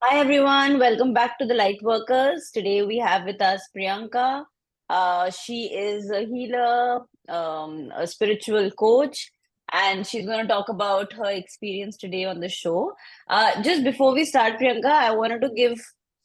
Hi everyone, welcome back to the Lightworkers. Today we have with us Priyanka. She is a healer, a spiritual coach, and she's going to talk about her experience today on the show. Just before we start, Priyanka, I wanted to give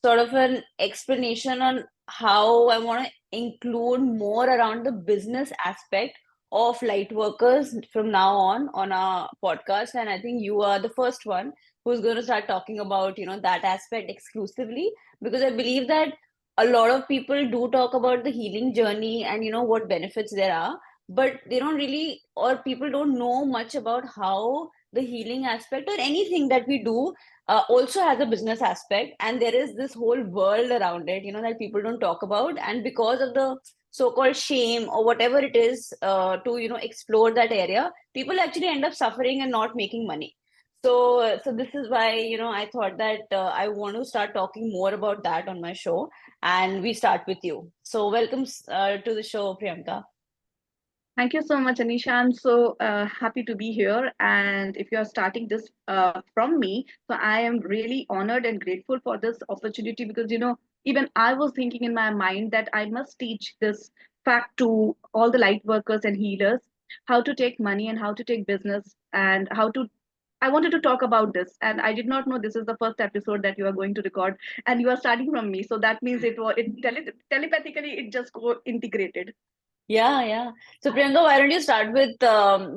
sort of an explanation on how I want to include more around the business aspect of Lightworkers from now on our podcast. And I think you are the first one who's going to start talking about that aspect exclusively, because I believe that a lot of people do talk about the healing journey and what benefits there are, but they don't really, or people don't know much about how the healing aspect or anything that we do also has a business aspect, and there is this whole world around it that people don't talk about, and because of the so-called shame or whatever it is to explore that area, people actually end up suffering and not making money. So this is why, I thought that I want to start talking more about that on my show, and we start with you. So welcome to the show, Priyanka. Thank you so much, Anisha. I'm so happy to be here. And if you are starting this from me, so I am really honored and grateful for this opportunity because, even I was thinking in my mind that I must teach this fact to all the light workers and healers how to take money and how to take business and how to. I wanted to talk about this, and I did not know this is the first episode that you are going to record, and you are starting from me. So that means telepathically it just go integrated. Yeah, yeah. So Priyanka, why don't you start with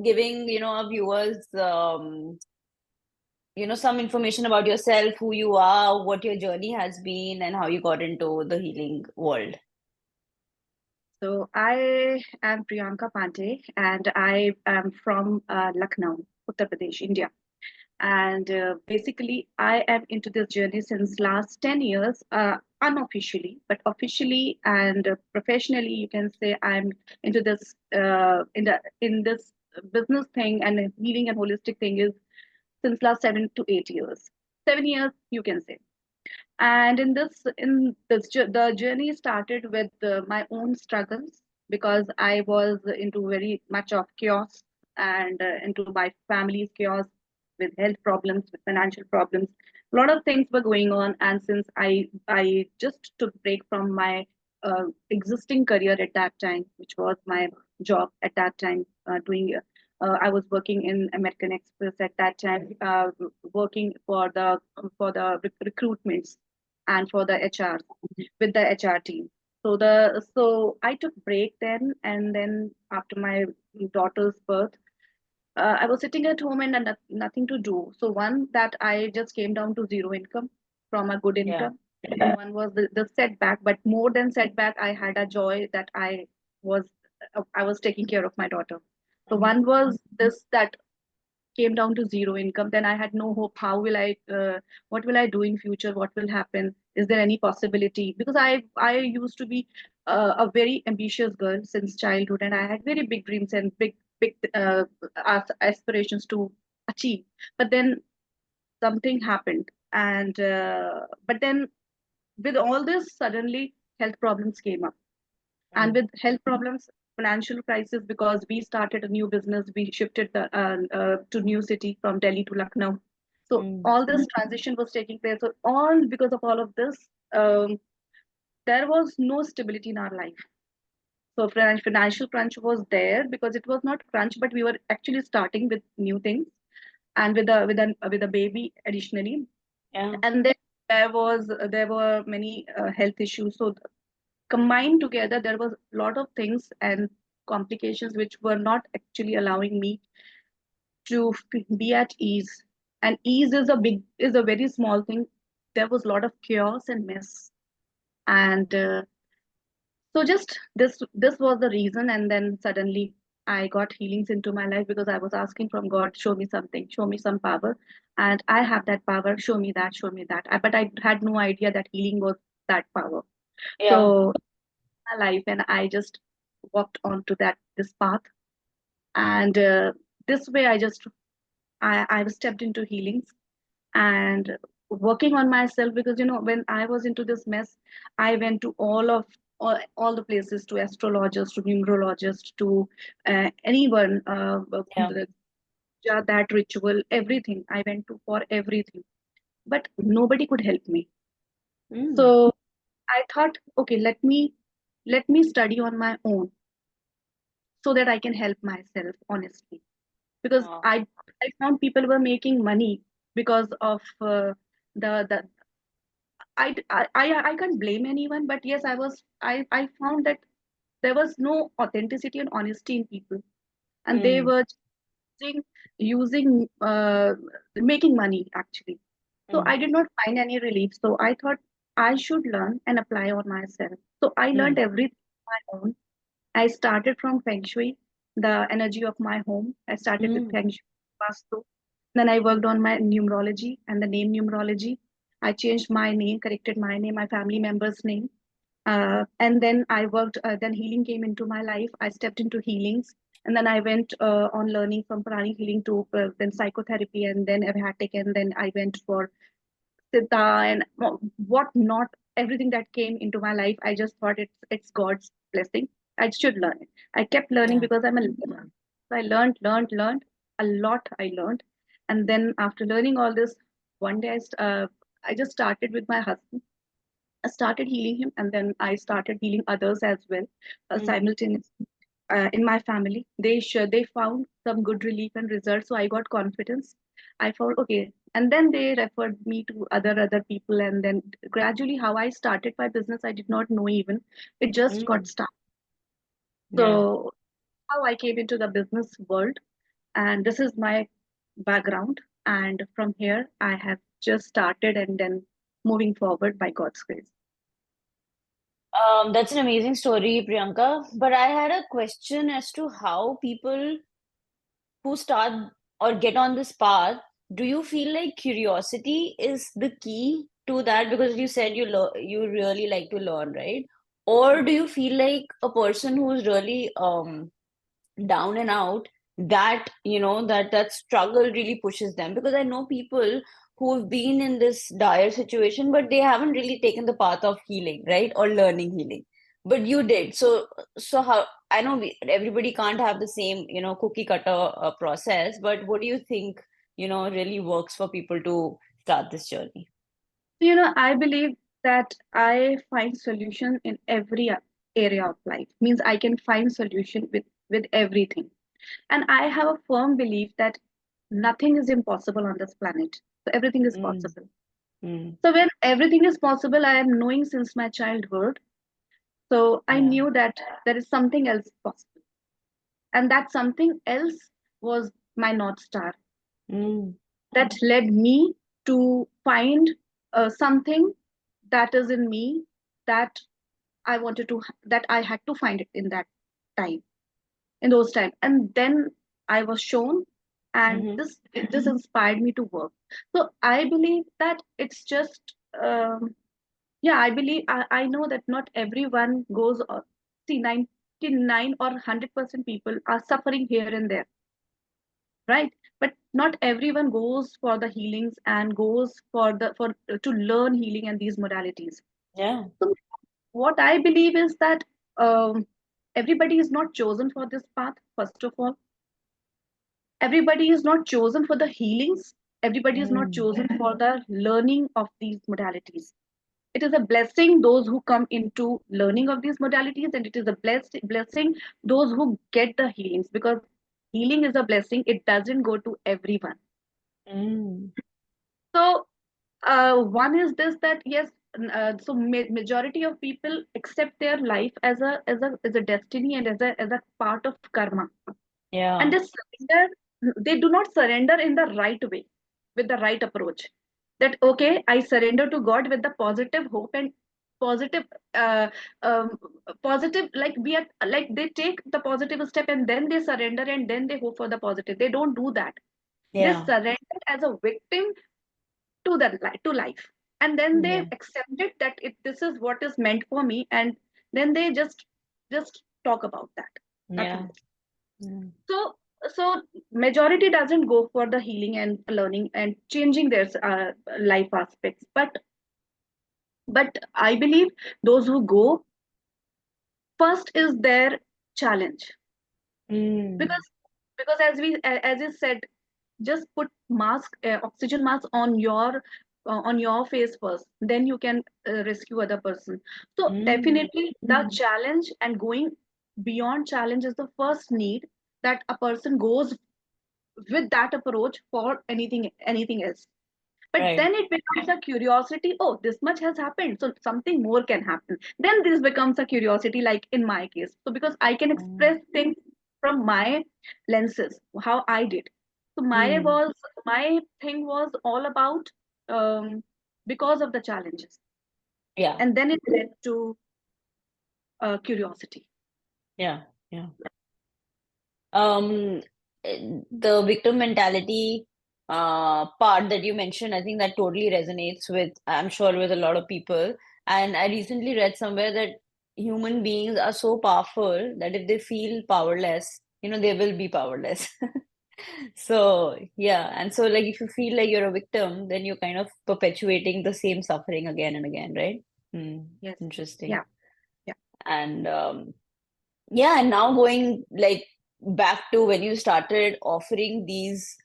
giving, our viewers, some information about yourself, who you are, what your journey has been, and how you got into the healing world. So I am Priyanka Pandey, and I am from Lucknow, Uttar Pradesh, India. And basically, I am into this journey since last 10 years, unofficially, but officially and professionally, you can say I'm into this in this business thing and healing and holistic thing is since last 7 to 8 years. 7 years, you can say. And the journey started with my own struggles because I was into very much of chaos and into my family's chaos with health problems, with financial problems. A lot of things were going on, and since I just took break from my existing career at that time, which was my job at that time, doing I was working in American Express at that time, working for the recruitments and for the HR with the HR team. So I took break then, and then after my daughter's birth, I was sitting at home and had nothing to do. So one that I just came down to zero income from a good Yeah. income. And one was the setback, but more than setback, I had a joy that was I was taking care of my daughter. So Mhm. one was this that came down to zero income. Then I had no hope. How will I what will I do in future? What will happen? Is there any possibility? Because I used to be a very ambitious girl since childhood, and I had very big dreams and big aspirations to achieve. But then something happened, and but then with all this, suddenly health problems came up, and Mm. with health problems, financial crisis, because we started a new business, we shifted to new city from Delhi to Lucknow. So Mm. all this transition was taking place. So all because of all of this, there was no stability in our life. So financial crunch was there because it was not crunch, but we were actually starting with new things and with a baby additionally. Yeah. And then there were many health issues. So combined together, there was a lot of things and complications which were not actually allowing me to be at ease. And ease is a very small thing. There was a lot of chaos and mess, and so just this was the reason. And then suddenly I got healings into my life because I was asking from God, show me something, show me some power, and I have that power. Show me that, show me that. But I had no idea that healing was that power. Yeah. So my life, and I just walked onto that this path, and this way I stepped into healings and working on myself, because when I was into this mess, I went to all the places, to astrologist, to numerologist, to anyone, Yeah. that ritual, everything I went to for everything. but nobody could help me. Mm. So I thought, okay, let me study on my own so that I can help myself honestly. Because Wow. I found people were making money because of the I can't blame anyone, but yes, I found that there was no authenticity and honesty in people, and they Mm. were using making money actually. So I Mm. did not find any relief. So I thought I should learn and apply on myself. So I learned Mm. everything on my own. I started from Feng Shui, the energy of my home. I started with Mm. Feng Shui, Vastu. Then I worked on my numerology and the name numerology. I changed my name, corrected my name, my family member's name. And then I worked, then healing came into my life. I stepped into healings. And then I went on learning from pranic healing to then psychotherapy and then Avhatic. And then I went for Siddha and what not, everything that came into my life. I just thought it's God's blessing. I should learn it. I kept learning Yeah. because I'm a learner. So I learned a lot. I learned, and then after learning all this, one day I just started with my husband. I started healing him, and then I started healing others as well, Mm. simultaneously. In my family, they found some good relief and results, so I got confidence. I found okay, and then they referred me to other people, and then gradually, how I started my business, I did not know even. It just got Mm. started. Yeah. So how I came into the business world, and this is my background, and from here I have just started, and then moving forward by God's grace. That's an amazing story, Priyanka. But I had a question as to how people who start or get on this path, do you feel like curiosity is the key to that? Because you said you really like to learn, right? Or do you feel like a person who's really down and out, that that struggle really pushes them? Because I know people who've been in this dire situation, but they haven't really taken the path of healing, right, or learning healing, but you did. So how, I know everybody can't have the same cookie cutter process, but what do you think really works for people to start this journey? I believe that I find solution in every area of life. Means I can find solution with everything. And I have a firm belief that nothing is impossible on this planet. So everything is Mm, possible. mm, So when everything is possible, I am knowing since my childhood. So I yeah. knew that there is something else possible. And that something else was my North Star Mm, that led me to find something that is in me that I wanted to, that I had to find it in that time, in those times. And then I was shown, and mm-hmm, this inspired me to work. So I believe that it's just, yeah, I know that not everyone goes, see, 99 or 100% people are suffering here and there, right? But not everyone goes for the healings and goes for to learn healing and these modalities. yeah. So what I believe is that um, everybody is not chosen for this path. First of all, everybody is not chosen for the healings. Everybody is not Mm, chosen for the learning of these modalities. It is a blessing those who come into learning of these modalities, and it is a blessing those who get the healings, because healing is a blessing. It doesn't go to everyone. mm, So one is this, that yes, so majority of people accept their life as a destiny and as a part of karma, and yeah. they do not surrender in the right way, with the right approach. That okay, I surrender to God with the positive hope and positive, uh, um, positive, like we are, like they take the positive step and then they surrender and then they hope for the positive. They don't do that. They Yeah. surrender as a victim to life, and then they Yeah. accepted that this is what is meant for me, and then they just talk about that, nothing Yeah. else. Mm, So majority doesn't go for the healing and learning and changing their life aspects, but I believe those who go, first is their challenge, mm, because as you said, just put mask, oxygen mask on your on your face first, then you can rescue other person. So Mm, definitely the challenge and going beyond challenge is the first need that a person goes with that approach for anything else. But right. then it becomes a curiosity. Oh, this much has happened, so something more can happen. Then this becomes a curiosity, like in my case. So because I can Mm, express things from my lenses, how I did. So mm, my thing was all about, because of the challenges, yeah, and then it led to curiosity. yeah, yeah. Um, the victim mentality part that you mentioned, I think that totally resonates with, I'm sure, with a lot of people. And I recently read somewhere that human beings are so powerful that if they feel powerless, they will be powerless. So, yeah. And so, like, if you feel like you're a victim, then you're kind of perpetuating the same suffering again and again, right? Hmm. Yes. Interesting. Yeah. Yeah. And yeah, and now going like back to when you started offering these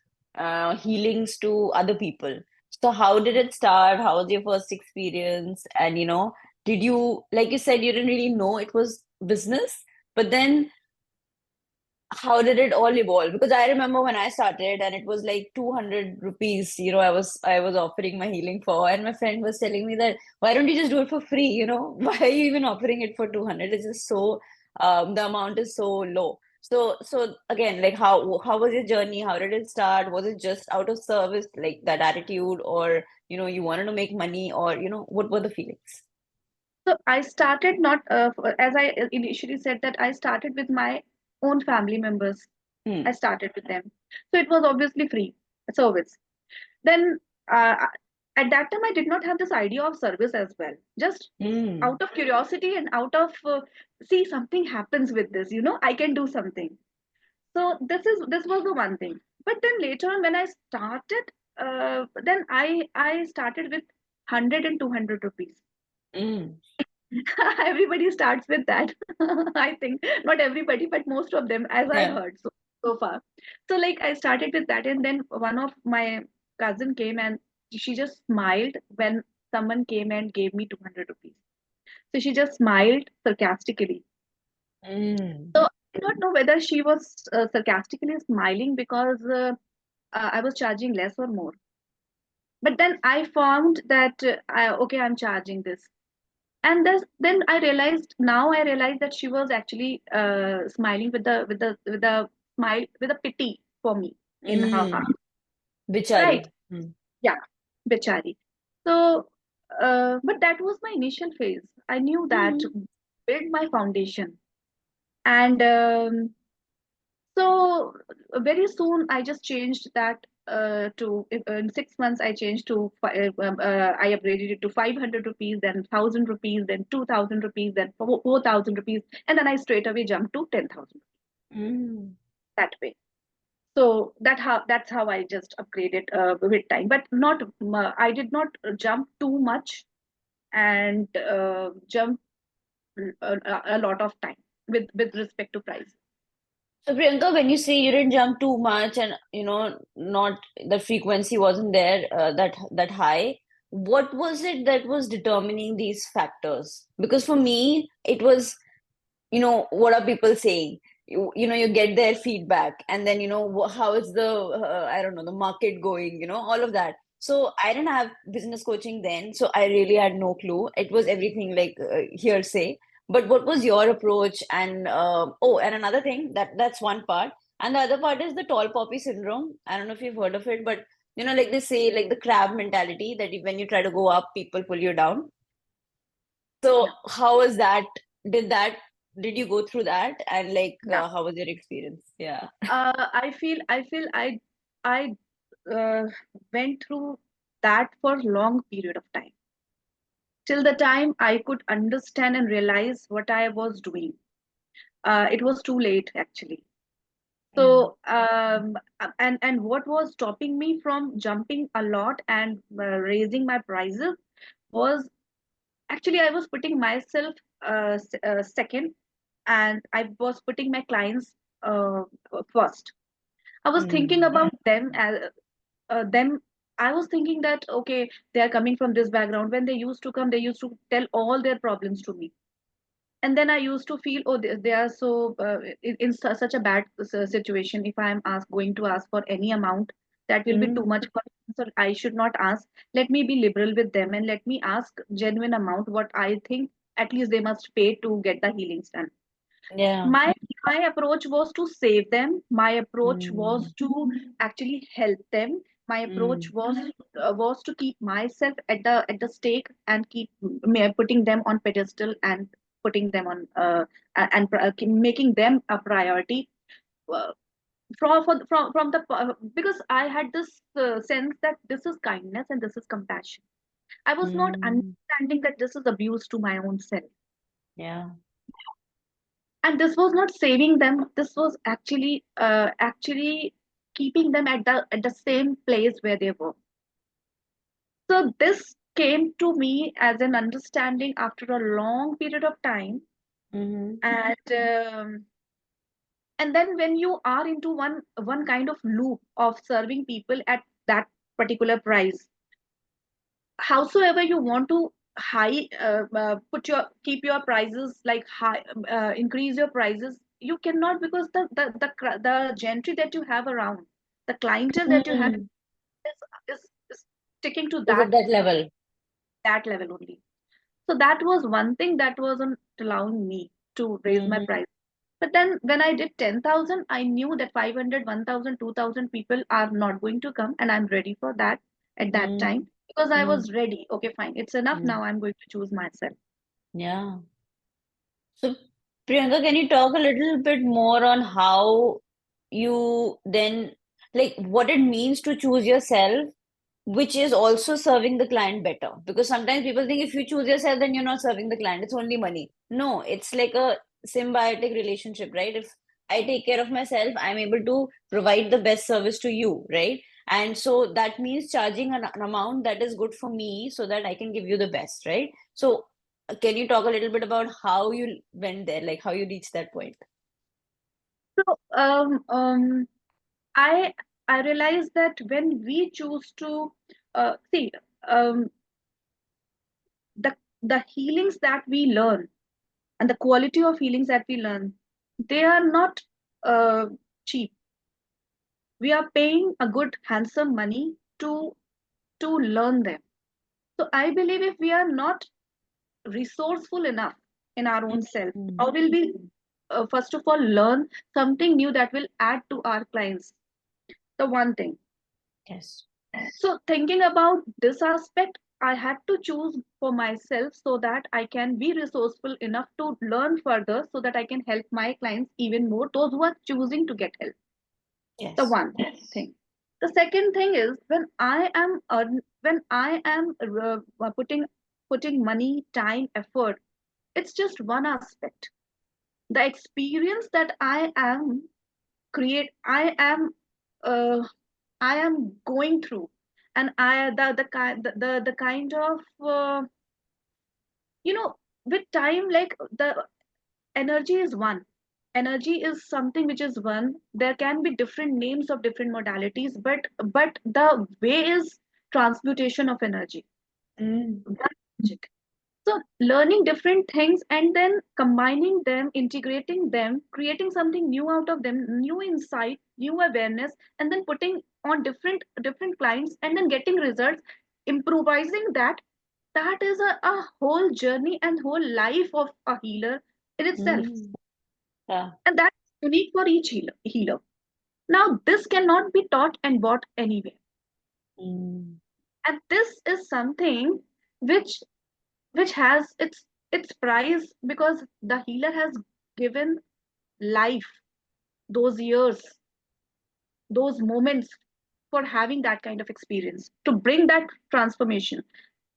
healings to other people. So how did it start? How was your first experience? And did you, like you said, you didn't really know it was business, but then how did it all evolve? Because I remember when I started and it was like 200 rupees, I was offering my healing for, and my friend was telling me that why don't you just do it for free? Why are you even offering it for 200? It's just so the amount is so low. So again, like how was your journey? How did it start? Was it just out of service, like that attitude, or you wanted to make money, or what were the feelings? So I started not, as I initially said, that I started with my own family members. I Hmm. started with them. So it was obviously free service. Then at that time, I did not have this idea of service as well. Just Hmm. out of curiosity and out of, see, something happens with this, I can do something. So this was the one thing. But then later on, when I started, then I started with 100 and 200 rupees. Hmm. Everybody starts with that. I think not everybody, but most of them, as I Yeah. heard so far. So like I started with that, and then one of my cousin came and she just smiled when someone came and gave me 200 rupees. So she just smiled sarcastically. Hmm. So I don't know whether she was sarcastically smiling because I was charging less or more. But then I found that okay, I'm charging this, and then I realized that she was actually smiling with the smile, with a pity for me in her Hmm. heart, Bichari. right? Hmm. Yeah, Bechari. So but that was my initial phase. I knew that to Hmm. build my foundation, and so very soon I just changed that to in 6 months I changed to I upgraded it to 500 rupees, then 1,000 rupees, then 2,000 rupees, then 4,000 rupees, and then I straight away jumped to 10,000 Mm. that way. So that's how I just upgraded with time, but not I did not jump too much and jump a lot of time with respect to price. So Priyanka, when you say you didn't jump too much and not the frequency wasn't there that high, what was it that was determining these factors? Because for me, it was what are people saying? You get their feedback, and then how is the I don't know, the market going, all of that. So I didn't have business coaching then, so I really had no clue. It was everything like hearsay. But what was your approach? And oh, and another thing, that's one part, and the other part is the tall poppy syndrome. I don't know if you've heard of it, but like they say, like the crab mentality, that when you try to go up, people pull you down. So Yeah. how was that? Did that, did you go through that? And like, Yeah. how was your experience? Yeah. I uh, went through that for long period of time, till the time I could understand and realize what I was doing. It was too late actually. Mm. So and what was stopping me from jumping a lot and raising my prices was actually I was putting myself second, and I was putting my clients uh, first. I was thinking Mm. about them I was thinking that okay, they are coming from this background. When they used to come, they used to tell all their problems to me, and then I used to feel, oh, they are so such a bad situation. If I am going to ask for any amount, that will be too Mm. much for them. So I should not ask. Let me be liberal with them and let me ask genuine amount what I think at least they must pay to get the healings done. Yeah. My approach was to save them. My approach Mm. was to actually help them. My approach Mm. was to keep myself at the stake and keep putting them on pedestal and putting them on making them a priority uh, from the because I had this sense that this is kindness and this is compassion. I was not Mm. understanding that this is abuse to my own self. Yeah. And this was not saving them, this was actually keeping them at the same place where they were. So this came to me as an understanding after a long period of time. Mm-hmm. And then when you are into one kind of loop of serving people at that particular price, howsoever you want to high put your keep your prices like high, increase your prices, you cannot, because the gentry that you have around, the clientele that you have Mm. is sticking to Is at that level. that level only. So that was one thing that wasn't allowing me to raise my Mm-hmm. price. But then when I did 10,000, I knew that 500, 1,000, 2,000 people are not going to come, and I'm ready for that at that Mm. time because I Mm. was ready. Okay, fine, it's enough Mm. now. I'm going to choose myself. Yeah. So, Priyanka, can you talk a little bit more on how you then, like, what it means to choose yourself, which is also serving the client better? Because sometimes people think if you choose yourself, then you're not serving the client, it's only money. No, it's like a symbiotic relationship, right? If I take care of myself, I'm able to provide the best service to you, right? And so that means charging an amount that is good for me so that I can give you the best, right? So, can you talk a little bit about how you went there, like how you reached that point? So I I realized that when we choose to see um, the healings that we learn and the quality of healings that we learn, they are not uh, cheap. We are paying a good handsome money to learn them. So I believe if we are not resourceful enough in our own self, Mm. how will we first of all learn something new that will add to our clients? The one thing. Yes. So thinking about this aspect, I had to choose for myself so that I can be resourceful enough to learn further so that I can help my clients even more, those who are choosing to get help. The Yes. one thing. The second thing is when I am putting money, time, effort, it's just one aspect. The experience that I am uh, I am going through, and I the kind of you know with time, like the energy is one. Energy is something which is one. There can be different names of different modalities, but the way is transmutation of energy. Mm. One magic. So learning different things and then combining them, integrating them, creating something new out of them, new insight, new awareness, and then putting on different clients and then getting results, improvising that, that is a whole journey and whole life of a healer in itself. Mm. Yeah. And that's unique for each healer. Now this cannot be taught and bought anywhere. Mm. And this is something which has its price because the healer has given life, those years, those moments for having that kind of experience to bring that transformation.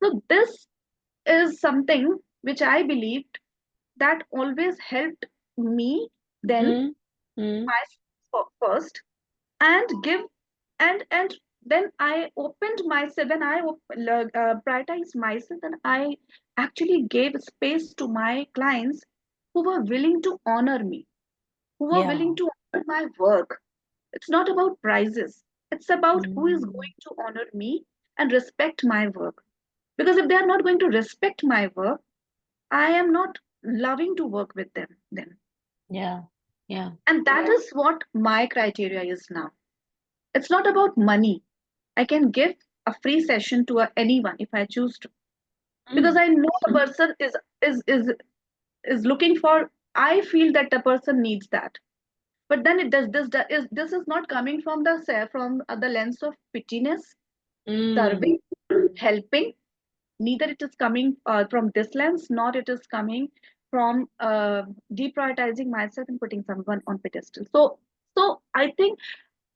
So this is something which I believed that always helped me then Mm. Mm. myself first and give and then I opened myself when prioritized myself, and I actually gave space to my clients who were willing to honor me, who were Yeah. willing to honor my work. It's not about prices, It's about who is Mm. going to honor me and respect my work. Because if they are not going to respect my work, I am not loving to work with them then. Yeah. Yeah. And that is what my criteria is now. It's not about money. I can give a free session to anyone if I choose to, because Mm. I know the person is is is looking for. I feel that the person needs that. But then it does this is not coming from the lens of pittiness, Mm. serving, helping. Neither it is coming from this lens, nor it is coming from deprioritizing myself and putting someone on pedestal. So I think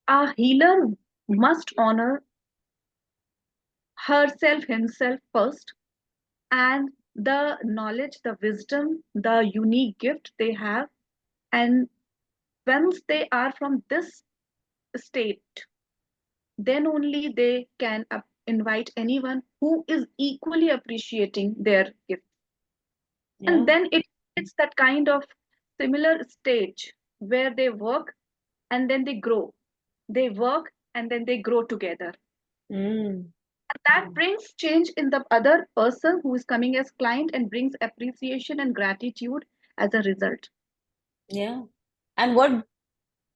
a healer must honor herself, himself first, and the knowledge, the wisdom, the unique gift they have. And once they are from this state, then only they can invite anyone who is equally appreciating their gift. And Yeah. then it's that kind of similar stage where they work and then they grow. They work and then they grow together. Mm. And that brings change in the other person who is coming as client and brings appreciation and gratitude as a result. Yeah. And what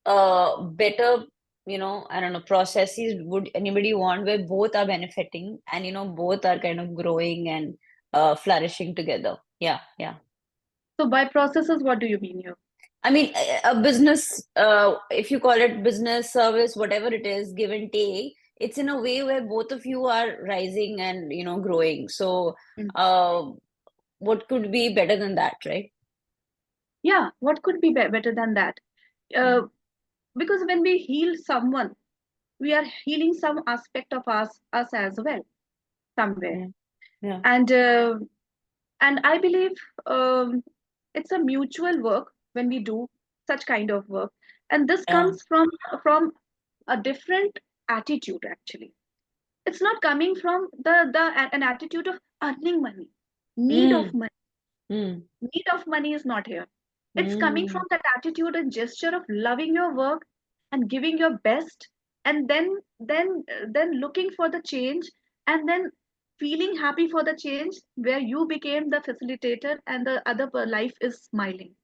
better, I don't know, processes would anybody want where both are benefiting and, both are kind of growing and flourishing together? Yeah. Yeah. So by processes, what do you mean here? I mean, a business, if you call it business, service, whatever it is, give and take, it's in a way where both of you are rising and, growing. So, Mm. uh, what could be better than that, right? Yeah, what could be better than that? Yeah. Uh, because when we heal someone, we are healing some aspect of us as well somewhere. Yeah. Yeah. And I believe um, it's a mutual work when we do such kind of work, and this Yeah. comes from a different attitude actually. It's not coming from an attitude of earning money, need of Mm, money. mm, Need of money is not here. It's coming from mm, that attitude and gesture of loving your work and giving your best, and then looking for the change, and then feeling happy for the change where you became the facilitator and the other life is smiling.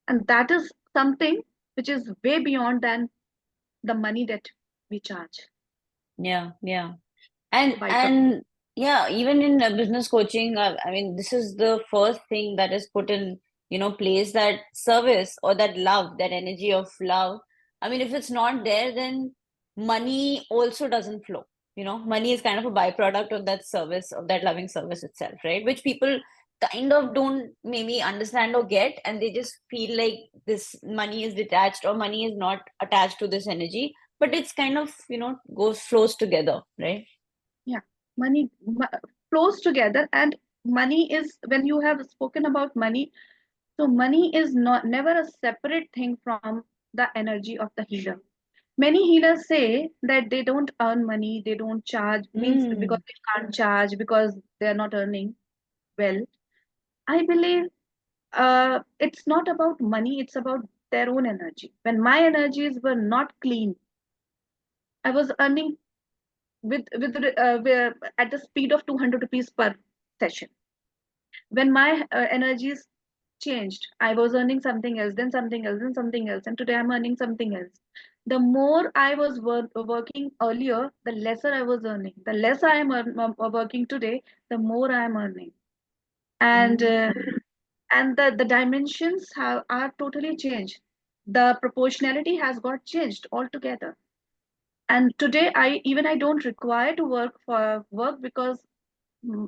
And that is something which is way beyond than the money that we charge. yeah, yeah. And Byproduct. and yeah, even in business coaching, I mean, this is the first thing that is put in, place, that service or that love, that energy of love. I mean, if it's not there, then money also doesn't flow. Money is kind of a byproduct of that service, of that loving service itself, right? Which people kind of don't maybe understand or get, and they just feel like this money is detached or money is not attached to this energy, but it's kind of, goes flows together, right? Yeah, money flows together, and money is, when you have spoken about money, so money is not never a separate thing from the energy of the healer. Many healers say that they don't earn money, they don't charge, means because Mm, they can't charge because they are not earning well. I believe it's not about money, it's about their own energy. When my energies were not clean, I was earning at the speed of 200 rupees per session. When my energies changed, I was earning something else, then something else, then something else, and today I'm earning something else. The more I was working earlier, the lesser I was earning. The less I am working today, the more I am earning. And mm, the dimensions are totally changed. The proportionality has got changed altogether. And today I don't require to work because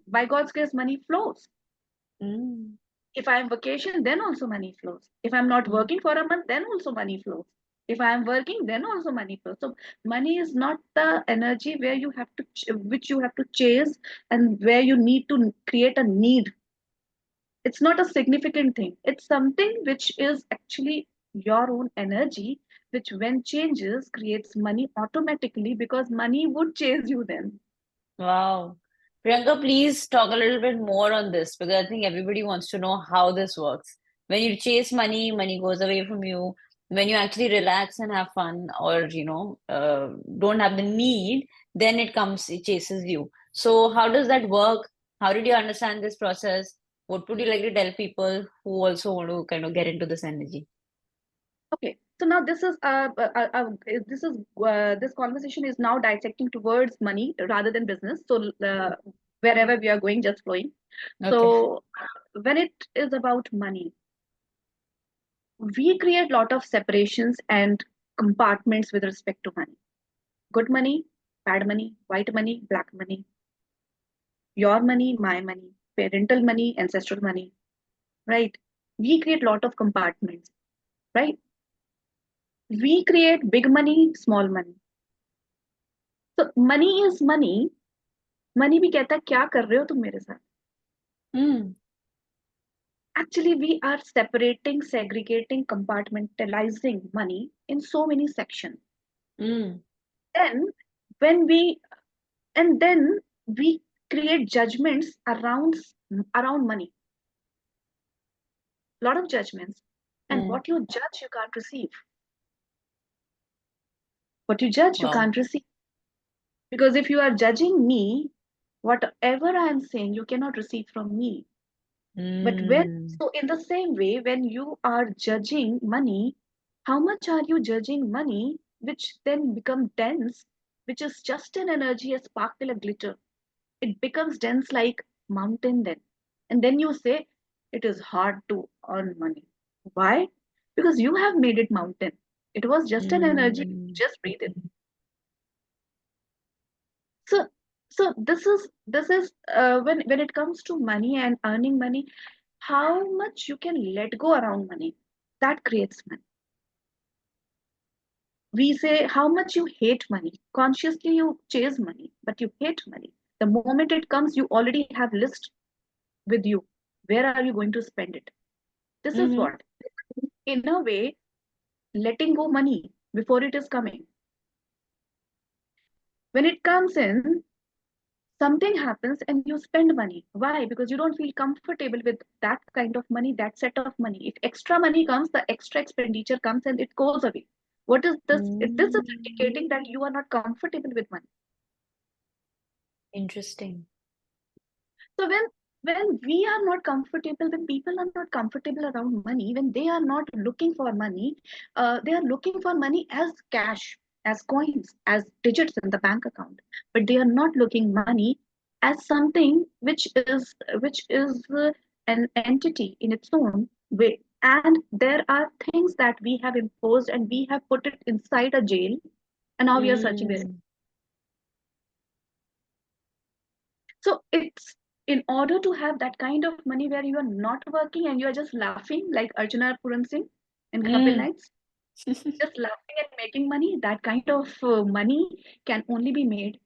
by God's grace money flows. mm, If I'm vacation, then also money flows. If I'm not mm. working for a month, then also money flows. If I'm working, then also money flows. So money is not the energy where you have to which you have to chase, and where you need to create a need. It's not a significant thing. It's something which is actually your own energy, which when changes creates money automatically, because money would chase you then. Wow. Priyanka, please talk a little bit more on this because I think everybody wants to know how this works. When you chase money, money goes away from you. when you actually relax and have fun, or don't have the need, then it chases you. So how does that work? How did you understand this process? What would you like to tell people who also want to kind of get into this energy? Okay, so now this conversation is now dissecting towards money rather than business. So wherever we are going, just flowing. Okay. So when it is about money, we create lot of separations and compartments with respect to money. Good money, bad money, white money, black money, your money, my money, parental money, ancestral money, right? We create lot of compartments, right? We create big money, small money. So money is money. Money भी कहता है क्या कर रहे हो तुम मेरे साथ. Mm. Actually, we are separating, segregating, compartmentalizing money in so many sections. Mm. Then, when we and then we create judgments around money. A lot of judgments, and Mm. what you judge, you can't receive. What you judge, you Wow. can't receive. Because if you are judging me, whatever I am saying, you cannot receive from me. But Mm. in the same way, when you are judging money, how much are you judging money, which then become dense, which is just an energy, a sparkle, a glitter. It becomes dense like mountain then. And then you say, it is hard to earn money. Why? Because you have made it mountain. It was just an energy, Mm. just breathe it. So, so this is when it comes to money and earning money, how much you can let go around money, that creates money. We say how much you hate money. Consciously you chase money, but you hate money. The moment it comes, you already have list with you. Where are you going to spend it? This is Mm-hmm. what, in a way, letting go money before it is coming. When it comes in, something happens and you spend money. Why? Because you don't feel comfortable with that kind of money, that set of money. If extra money comes, the extra expenditure comes and it goes away. What is this? This is Mm. indicating that you are not comfortable with money. Interesting. So when we are not comfortable, when people are not comfortable around money, when they are not looking for money, they are looking for money as cash, as coins, as digits in the bank account. But they are not looking money as something which is an entity in its own way. And there are things that we have imposed and we have put it inside a jail, and now we are searching where. Mm. So it's in order to have that kind of money where you are not working and you are just laughing like Arjuna Puran Singh in Kapil Mm. Nights, just laughing and making money. That kind of money can only be made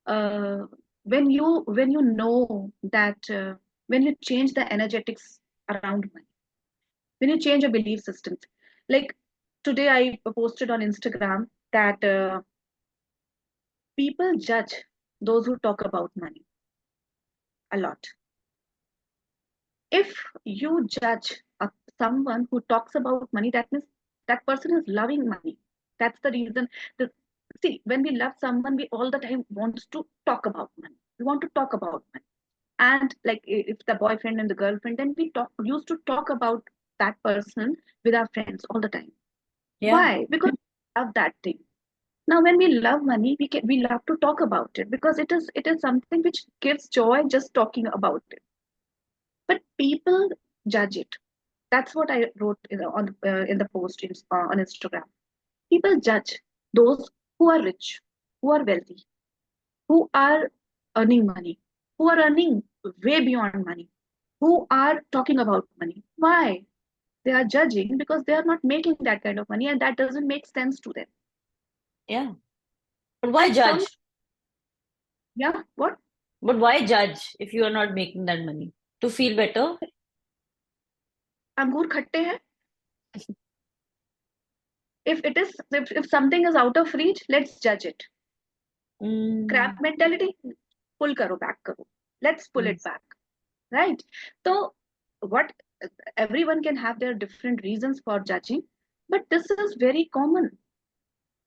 uh, when you know that when you change the energetics around money, when you change your belief systems. Like today, I posted on Instagram that people judge those who talk about money a lot. If you judge someone who talks about money, that means that person is loving money. That's the reason. The, See, when we love someone, we all the time wants to talk about money. We want to talk about money. And like if the boyfriend and the girlfriend, then we used to talk about that person with our friends all the time. Yeah. Why? Because we love that thing. Now, when we love money, we love to talk about it because it is something which gives joy just talking about it. But people judge it. That's what I wrote in the post on Instagram. People judge those who are rich, who are wealthy, who are earning money, who are earning way beyond money, who are talking about money. Why? They are judging because they are not making that kind of money, and that doesn't make sense to them. Yeah. But why And some, judge? yeah, what? But why judge if you are not making that money? To feel better? अंगूर खट्टे हैं. If something is out of reach, let's judge it. Crab Mm. mentality, pull karo, back karo. Let's pull it Yes. back, right? So, what everyone can have their different reasons for judging. But this is very common.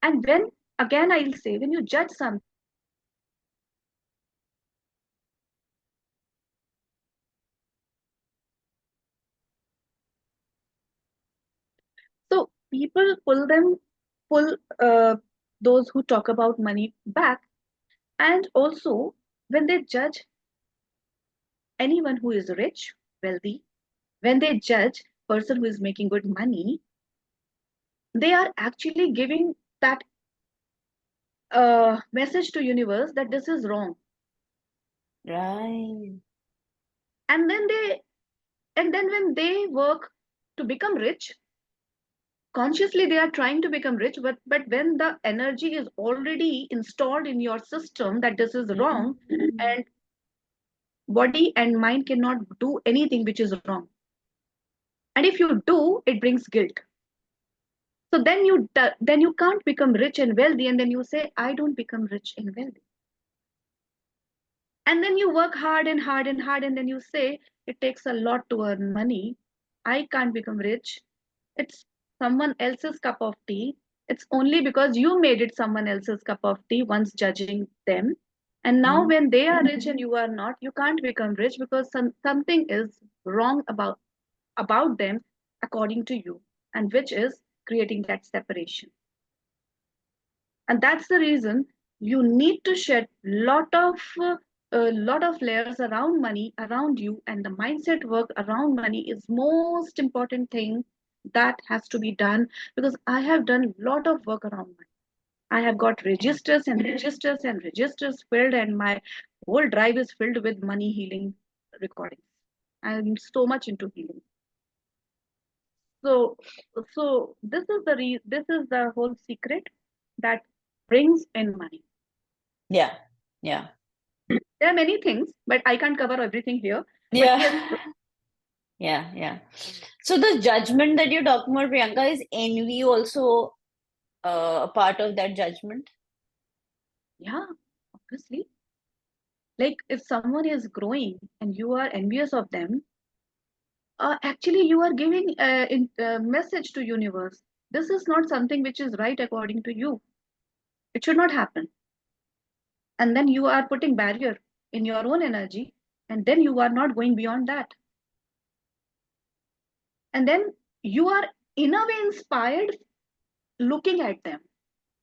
And when, again, I'll say, when you judge something, you are actually giving that so people pull those who talk about money back. And also, when they judge anyone who is rich, wealthy, when they judge person who is making good money, they are actually giving that message to universe that this is wrong. Right. And then they and then when they work to become rich, consciously they are trying to become rich, but when the energy is already installed in your system that this is wrong, Mm. and body and mind cannot do anything which is wrong, and if you do, it brings guilt. So then you can't become rich and wealthy, and then you say, I don't become rich and wealthy. And then you work hard and hard and hard, and then you say, it takes a lot to earn money, I can't become rich, it's someone else's cup of tea. It's only because you made it someone else's cup of tea, once judging them. And now Mm. when they are rich and you are not, you can't become rich because something is wrong about them according to you, and which is creating that separation. And that's the reason you need to shed a lot of layers around money around you, and the mindset work around money is most important thing that has to be done. Because I have done a lot of work around money. I have got registers and registers and registers filled, and my whole drive is filled with money healing recordings. I'm so much into healing. So, so this is the whole secret that brings in money. Yeah. Yeah. There are many things, but I can't cover everything here. But yes, Yeah. Yeah. Yeah. So the judgment that you're talking about, Priyanka, is envy also a part of that judgment? yeah, obviously. Like if someone is growing and you are envious of them, actually you are giving a message to universe. This is not something which is right according to you. It should not happen. And then you are putting barrier in your own energy, and then you are not going beyond that. And then you are in a way inspired looking at them,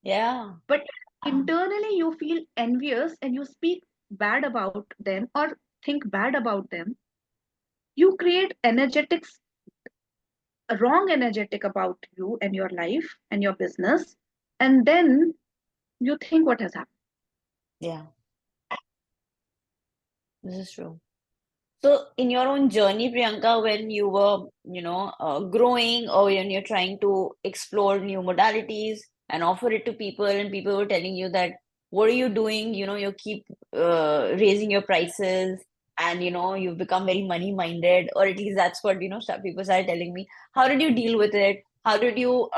Yeah. but internally you feel envious and you speak bad about them or think bad about them. You create energetics, wrong energetic about you and your life and your business, and then you think what has happened. Yeah. This is true. So, in your own journey, Priyanka, when you were, growing, or when you're trying to explore new modalities and offer it to people, and people were telling you that, what are you doing? You keep raising your prices, and you've become very money minded, or at least that's what, people started telling me. How did you deal with it? How did you,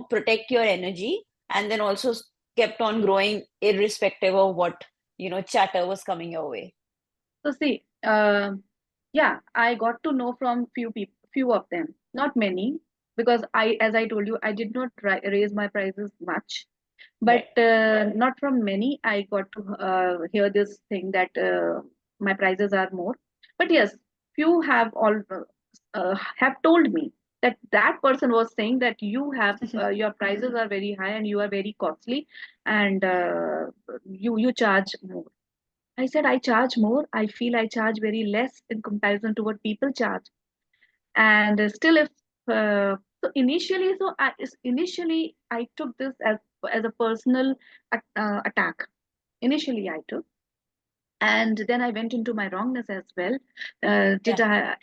protect your energy, and then also kept on growing irrespective of what, chatter was coming your way? So see, yeah, I got to know from few people, few of them, not many, because as I told you, I did not raise my prices much, but Right. not from many. I got to hear this thing that my prices are more. But yes, few have told me that that person was saying that you have your prices are very high and you are very costly, and you charge more. I said, I charge more. I feel I charge very less in comparison to what people charge. And still, if initially I took this as a personal attack. Initially, I took, and then I went into my wrongness as well. Did Yeah.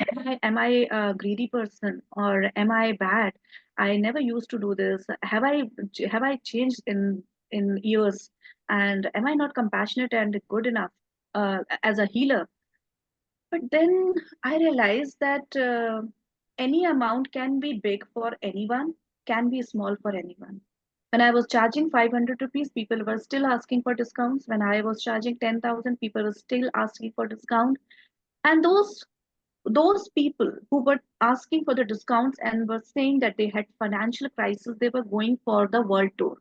am I a greedy person, or am I bad? I never used to do this. Have I changed in years? And am I not compassionate and good enough as a healer? But then I realized that any amount can be big for anyone, can be small for anyone. When I was charging 500 rupees, people were still asking for discounts. When I was charging 10,000, people were still asking for discount. And those those people who were asking for the discounts and were saying that they had financial crisis, they were going for the world tour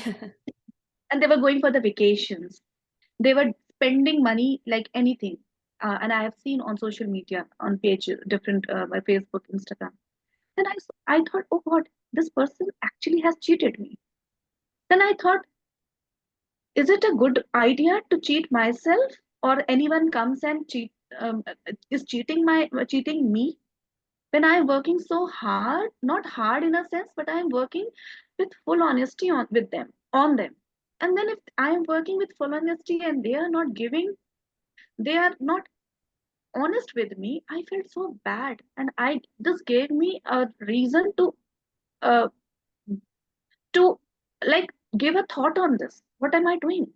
and they were going for the vacations. They were spending money like anything. And I have seen on social media, on page different, my Facebook, Instagram. Then I thought, oh God, this person actually has cheated me. Then I thought, is it a good idea to cheat myself, or anyone comes and is cheating me when I'm working so hard, not hard in a sense, but I'm working with full honesty on them. And then if I'm working with full honesty and they are not honest with me, I felt so bad. And this gave me a reason uh, to like give a thought on this. What am I doing?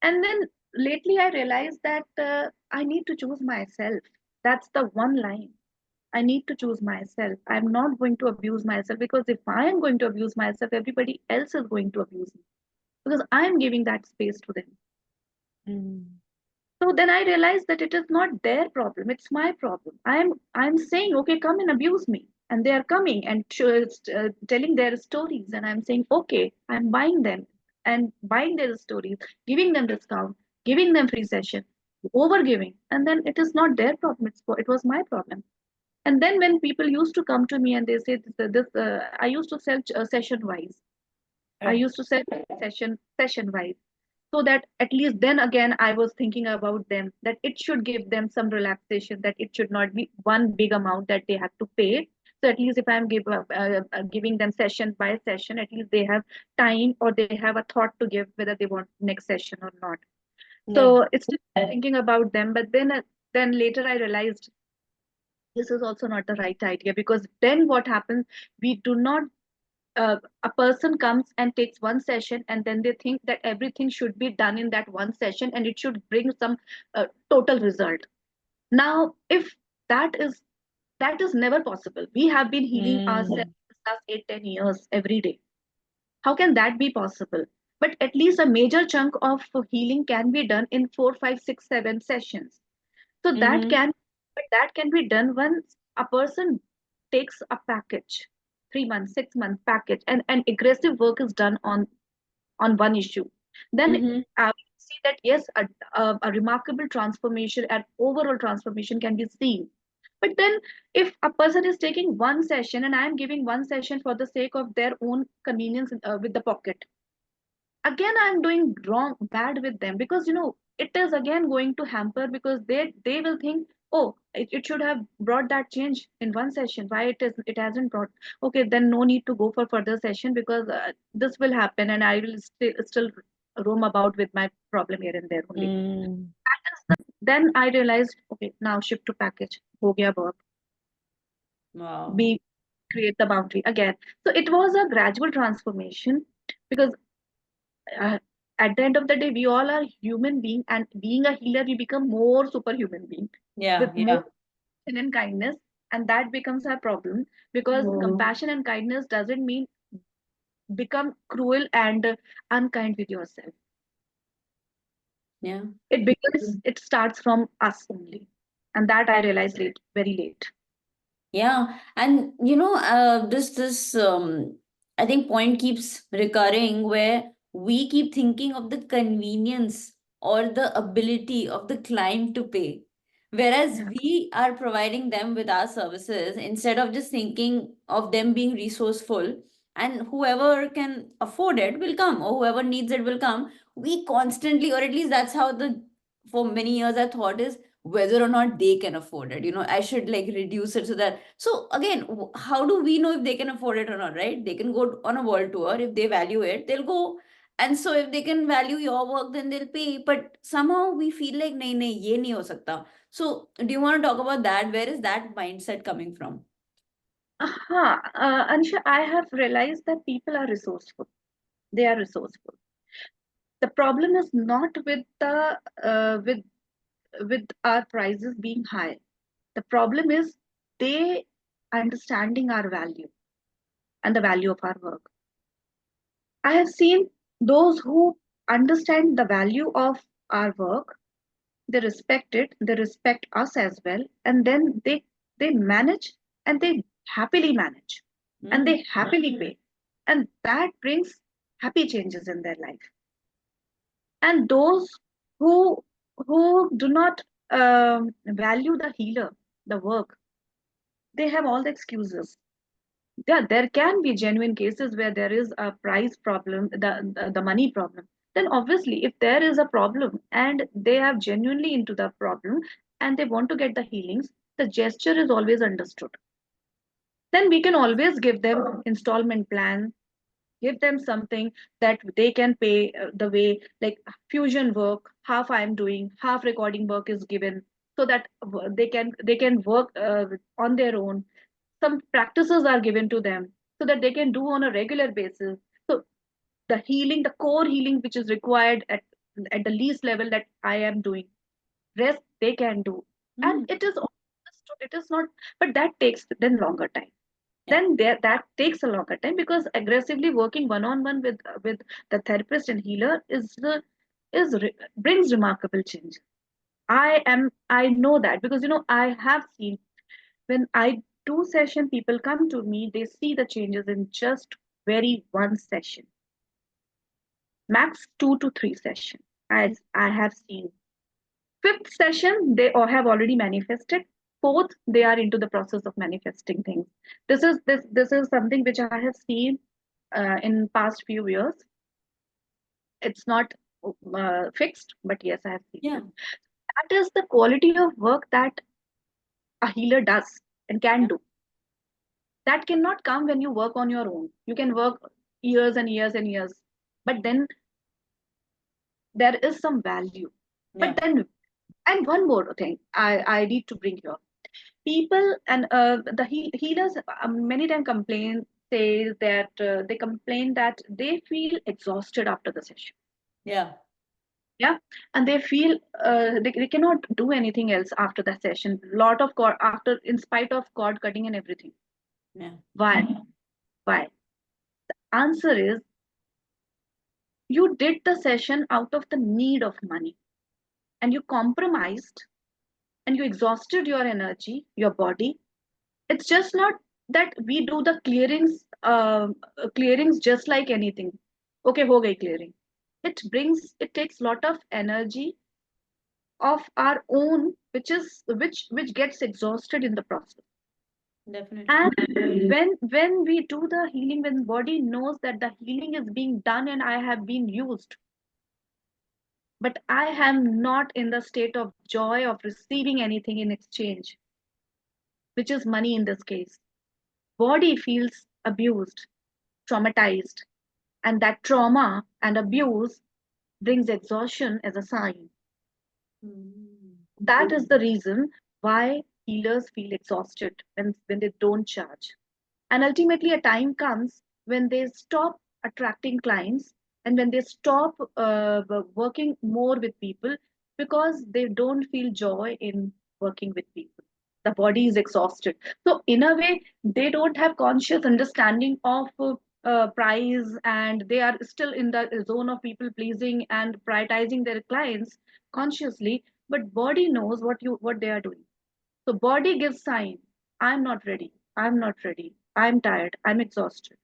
And then lately I realized that I need to choose myself. That's the one line. I need to choose myself. I'm not going to abuse myself, because if I am going to abuse myself, everybody else is going to abuse me, because I am giving that space to them. Mm. So then I realized that it is not their problem, it's my problem. I'm saying, okay, come and abuse me. And they are coming and telling their stories. And I'm saying, okay, I'm buying them and buying their stories, giving them discount, giving them free session, over giving. And then it is not their problem, it was my problem. And then when people used to come to me and they say I used to sell session wise. I Right. used to sell session wise, so that at least then again I was thinking about them, that it should give them some relaxation, that it should not be one big amount that they have to pay. So at least if I'm giving them session by session, at least they have time, or they have a thought to give whether they want next session or not. Yeah. So it's just thinking about them. But then later I realized this is also not the right idea, because then what happens, we do not a person comes and takes one session, and then they think that everything should be done in that one session and it should bring some total result. Now if that is that is never possible. We have been healing ourselves Mm. last 8-10 years every day. How can that be possible? But at least a major chunk of healing can be done in 4, 5, 6, 7 sessions. So Mm-hmm. that can be done once a person takes a package, 3 months, 6 month package, and aggressive work is done on one issue. Then Mm-hmm. we see that yes, a remarkable transformation and overall transformation can be seen. But then if a person is taking one session and I am giving one session for the sake of their own convenience with the pocket, again I'm doing wrong bad with them, because it is again going to hamper, because they will think, oh, it should have brought that change in one session, why it hasn't brought. Okay, then no need to go for further session, because this will happen and I will still roam about with my problem here and there only. Mm. Then I realized, okay, now shift to package, ho gaya work, Wow. be create the boundary again. So it was a gradual transformation, because uh, at the end of the day we all are human being, and being a healer we become more superhuman being Yeah, with more yeah. compassion and kindness. And that becomes our problem, because compassion and kindness doesn't mean become cruel and unkind with yourself. Yeah. It starts from us only, and that I realized late, very late. Yeah, and this I think point keeps recurring where we keep thinking of the convenience or the ability of the client to pay, whereas Yeah. we are providing them with our services instead of just thinking of them being resourceful, and whoever can afford it will come, or whoever needs it will come. We constantly, or at least that's how the for many years I thought is whether or not they can afford it. I should like reduce it so that, so again, how do we know if they can afford it or not, right? They can go on a world tour. If they value it, they'll go. And so if they can value your work, then they'll pay. But somehow we feel like nahi nahi ye nahi ho sakta. So do you want to talk about that? Where is that mindset coming from? Ansha, I have realized that people are resourceful. They are resourceful. The problem is not with the with our prices being high. The problem is they understanding our value and the value of our work. I have seen those who understand the value of our work, they respect it, they respect us as well, and then they manage, and they happily manage, and Mm. they happily pay, and that brings happy changes in their life. And those who do not value the healer, the work, they have all the excuses. Yeah, there can be genuine cases where there is a price problem, the money problem. Then obviously, if there is a problem and they are genuinely into the problem and they want to get the healings, the gesture is always understood. Then we can always give them installment plan, give them something that they can pay, the way like fusion work, half I am doing, half recording work is given, so that they can work on their own. Some practices are given to them so that they can do on a regular basis. So the healing, the core healing which is required at the least level, that I am doing, rest they can do. And Mm. it is understood, it is not, but that takes then longer time. Yeah. Then there, that takes a longer time, because aggressively working one on one with the therapist and healer brings remarkable change. I know that, because I have seen, when I do session, people come to me, they see the changes in just very one session, max 2 to 3 sessions. I have seen. Fifth session, they all have already manifested. Fourth, they are into the process of manifesting things. This is something which I have seen in past few years. It's not fixed, but yes, I have seen Yeah. this. That is the quality of work that a healer does and can Yeah. do. That cannot come when you work on your own. You can work years and years and years, but then there is some value. But Yeah. then, and one more thing I need to bring here. People and the healers many times complain, say that they complain that they feel exhausted after the session. Yeah. Yeah, and they feel they cannot do anything else after the session. Lot of cord after, in spite of cord cutting and everything. Yeah. Why? Answer is, you did the session out of the need of money, and you compromised, and you exhausted your energy, your body. It's just not that we do the clearings just like anything. Okay, ho gayi clearing. It takes lot of energy of our own, which gets exhausted in the process. Definitely. And when we do the healing, when body knows that the healing is being done and I have been used, but I am not in the state of joy of receiving anything in exchange, which is money in this case. Body feels abused, traumatized, and that trauma and abuse brings exhaustion as a sign. Mm. That is the reason why healers feel exhausted when they don't charge. And ultimately, a time comes when they stop attracting clients, and when they stop working more with people, because they don't feel joy in working with people. The body is exhausted. So, in a way, they don't have conscious understanding of price, and they are still in the zone of people pleasing and prioritizing their clients consciously. But body knows what they are doing. So body gives sign, I'm not ready. I'm not ready. I'm tired. I'm exhausted.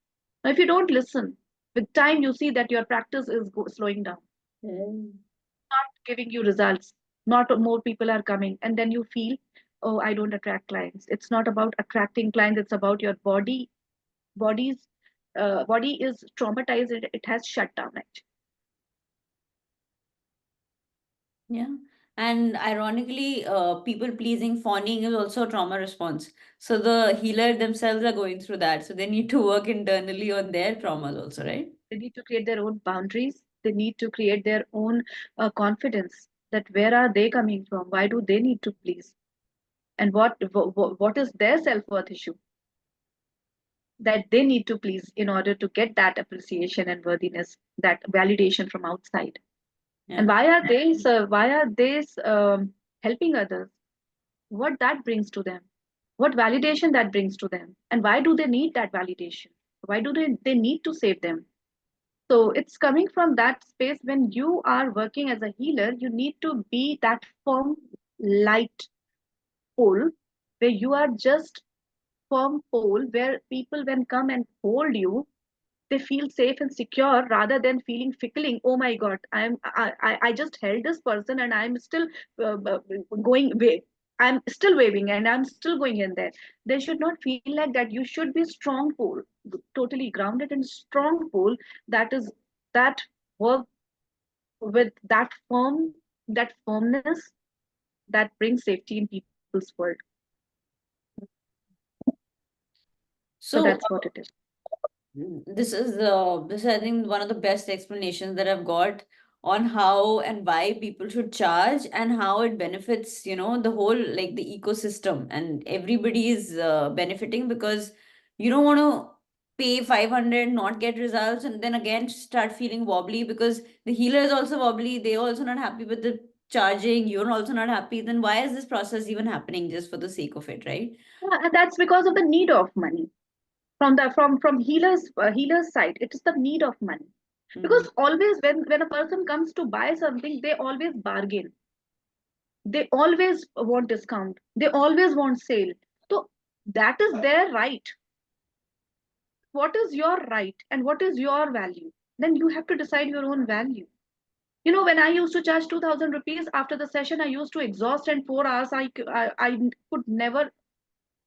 Now, if you don't listen, with time you see that your practice is slowing down, Mm. not giving you results. Not more people are coming, and then you feel, oh, I don't attract clients. It's not about attracting clients. It's about your body's body is traumatized. It has shut down actually. Yeah. And ironically, people pleasing, fawning is also a trauma response. So the healer themselves are going through that. So they need to work internally on their traumas also, right? They need to create their own boundaries. They need to create their own confidence, that where are they coming from, why do they need to please, and what is their self-worth issue that they need to please in order to get that appreciation and worthiness, that validation from outside. And Yeah. why are they helping others, what that brings to them, what validation that brings to them, and why do they need that validation, why do they need to save them. So it's coming from that space. When you are working as a healer, you need to be that firm, light pole, where you are just firm pole, where people when come and hold you, they feel safe and secure rather than feeling fickling. Oh my god, I just held this person and I'm still going wave, I'm still waving and I'm still going in there. They should not feel like that. You should be strong pole, totally grounded and strong pole, that is, that work with that firmness that brings safety in people's world. So So that's what it is. this is I think one of the best explanations that I've got on how and why people should charge and how it benefits, the whole like the ecosystem, and everybody is benefiting, because you don't want to pay 500, not get results, and then again start feeling wobbly because the healer is also wobbly, they're also not happy with the charging, you're also not happy. Then why is this process even happening just for the sake of it, right? Yeah, and that's because of the need of money from the from healers side. It is the need of money, Hmm. because always when a person comes to buy something, they always bargain, they always want discount, they always want sale. So that is their right. What is your right and what is your value? Then you have to decide your own value. You know, when I used to charge 2000 rupees after the session, I used to exhaust, and 4 hours I could never,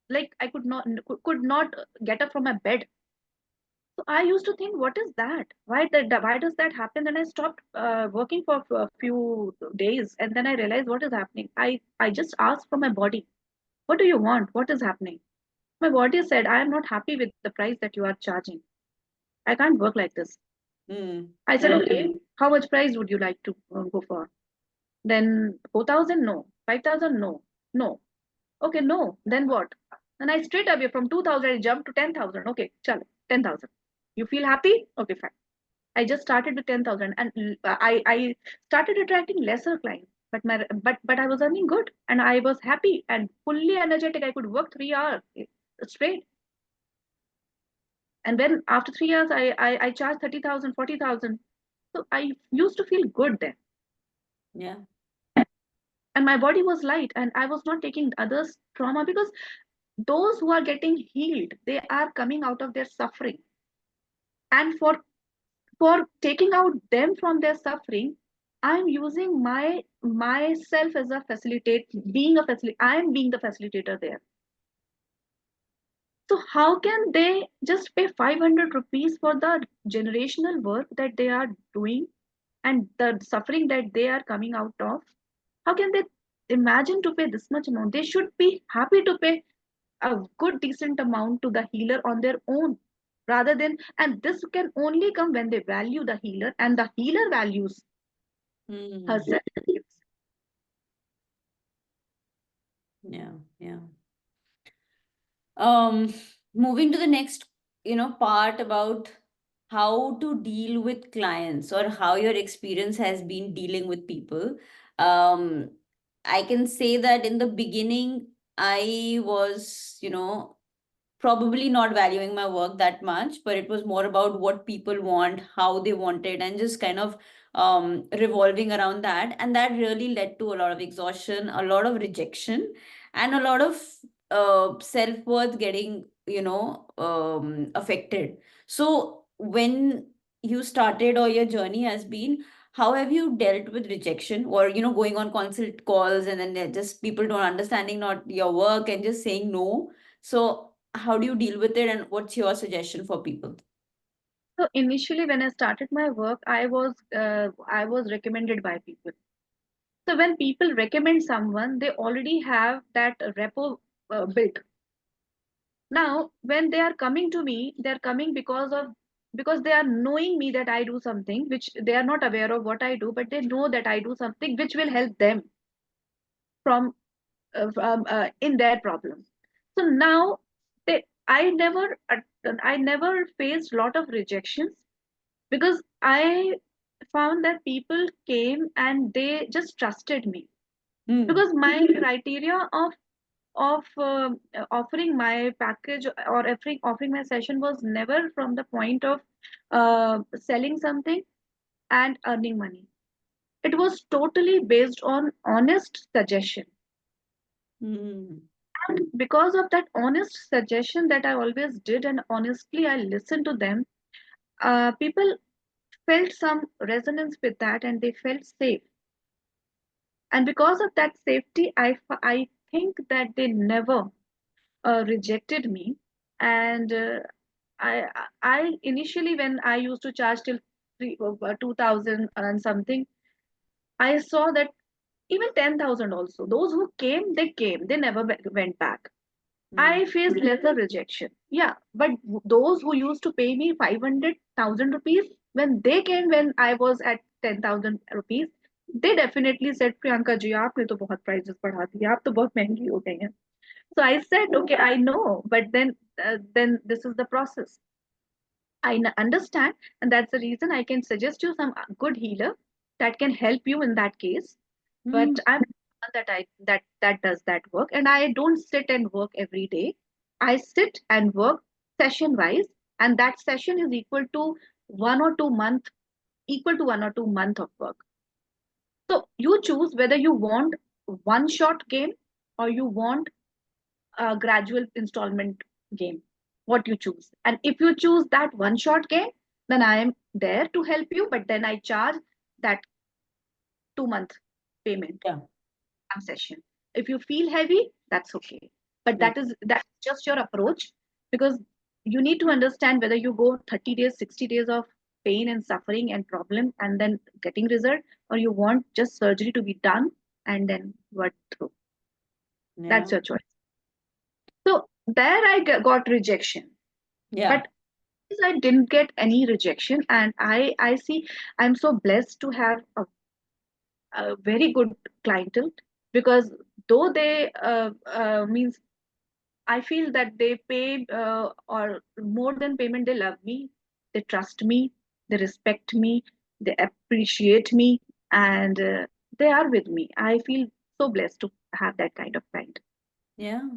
like I could not get up from my bed. So I used to think, what is that? Why does that happen? Then I stopped working for a few days, and then I realized what is happening. I just asked from my body, what do you want? What is happening? My body said, I am not happy with the price that you are charging. I can't work like this. Hmm. I said, okay, how much price would you like to go for? Then 4,000? No. 5,000? No. No. Okay, no. Then what? And I straight away from 2,000 I jumped to 10,000. Okay, chalo, 10,000. You feel happy? Okay, fine. I just started with 10,000, and I started attracting lesser clients. But I was earning good and I was happy and fully energetic. I could work 3 hours straight. And then after 3 years, I charged 30,000, 40,000. So I used to feel good then. Yeah. And my body was light, and I was not taking others' trauma, because those who are getting healed, they are coming out of their suffering. And for taking out them from their suffering, I'm using myself as a facilitate, being a facilitator. I'm being the facilitator there. So how can they just pay 500 rupees for the generational work that they are doing and the suffering that they are coming out of? How can they imagine to pay this much amount? They should be happy to pay a good decent amount to the healer on their own, rather than, and this can only come when they value the healer and the healer values Hmm. herself. Yeah. Yeah. um Moving to the next, part about how to deal with clients, or how your experience has been dealing with people. um I can say that in the beginning I was, probably not valuing my work that much, but it was more about what people want, how they want it, and just kind of revolving around that. And that really led to a lot of exhaustion, a lot of rejection, and a lot of self worth getting, affected. So, when you started, or your journey has been, how have you dealt with rejection, or going on consult calls, and then they're just people don't understanding not your work and just saying no? So how do you deal with it, and what's your suggestion for people? So initially, when I started my work, I was recommended by people. So when people recommend someone, they already have that repo built. Now, when they are coming to me, they are coming because they are knowing me, that I do something which they are not aware of what I do, but they know that I do something which will help them in their problem. So now I never faced lot of rejections, because I found that people came and they just trusted me, Hmm. because my criteria of offering my package or offering my session was never from the point of selling something and earning money. It was totally based on honest suggestion. Mm. And because of that honest suggestion that I always did, and honestly I listened to them, people felt some resonance with that and they felt safe. And because of that safety, I think that they never rejected me. And I initially, when I used to charge till 2000 and something, I saw that even 10,000 also, those who came, they came, they never went back. I Mm. faced lesser rejection. Yeah, but those who used to pay me 500,000 rupees, when they came when I was at 10,000 rupees, they definitely said, Priyanka ji, आपने तो बहुत prices बढ़ा दिए, आप तो बहुत महंगी हो गई हैं. So I said, okay, I know, but then this is the process. Understand, and that's the reason I can suggest you some good healer that can help you in that case. But Mm. I'm not that that does that work, and I don't sit and work every day. I sit and work session wise, and that session is equal to 1 or 2 month of work. So you choose whether you want one shot game or you want a gradual installment game, what you choose. And if you choose that one shot game, then I am there to help you, but then I charge that 2 month payment Yeah. one session. If you feel heavy, that's okay. But Yeah. that's just your approach, because you need to understand whether you go 30 days, 60 days of pain and suffering and problem and then getting result, or you want just surgery to be done and then work through. That's Yeah. your choice. So there I got rejection. Yeah. But I didn't get any rejection, and I see I'm so blessed to have a very good clientele, because though they means I feel that they pay or more than payment, they love me, they trust me, they respect me, they appreciate me, and they are with me. I feel so blessed to have that kind of client. Yeah.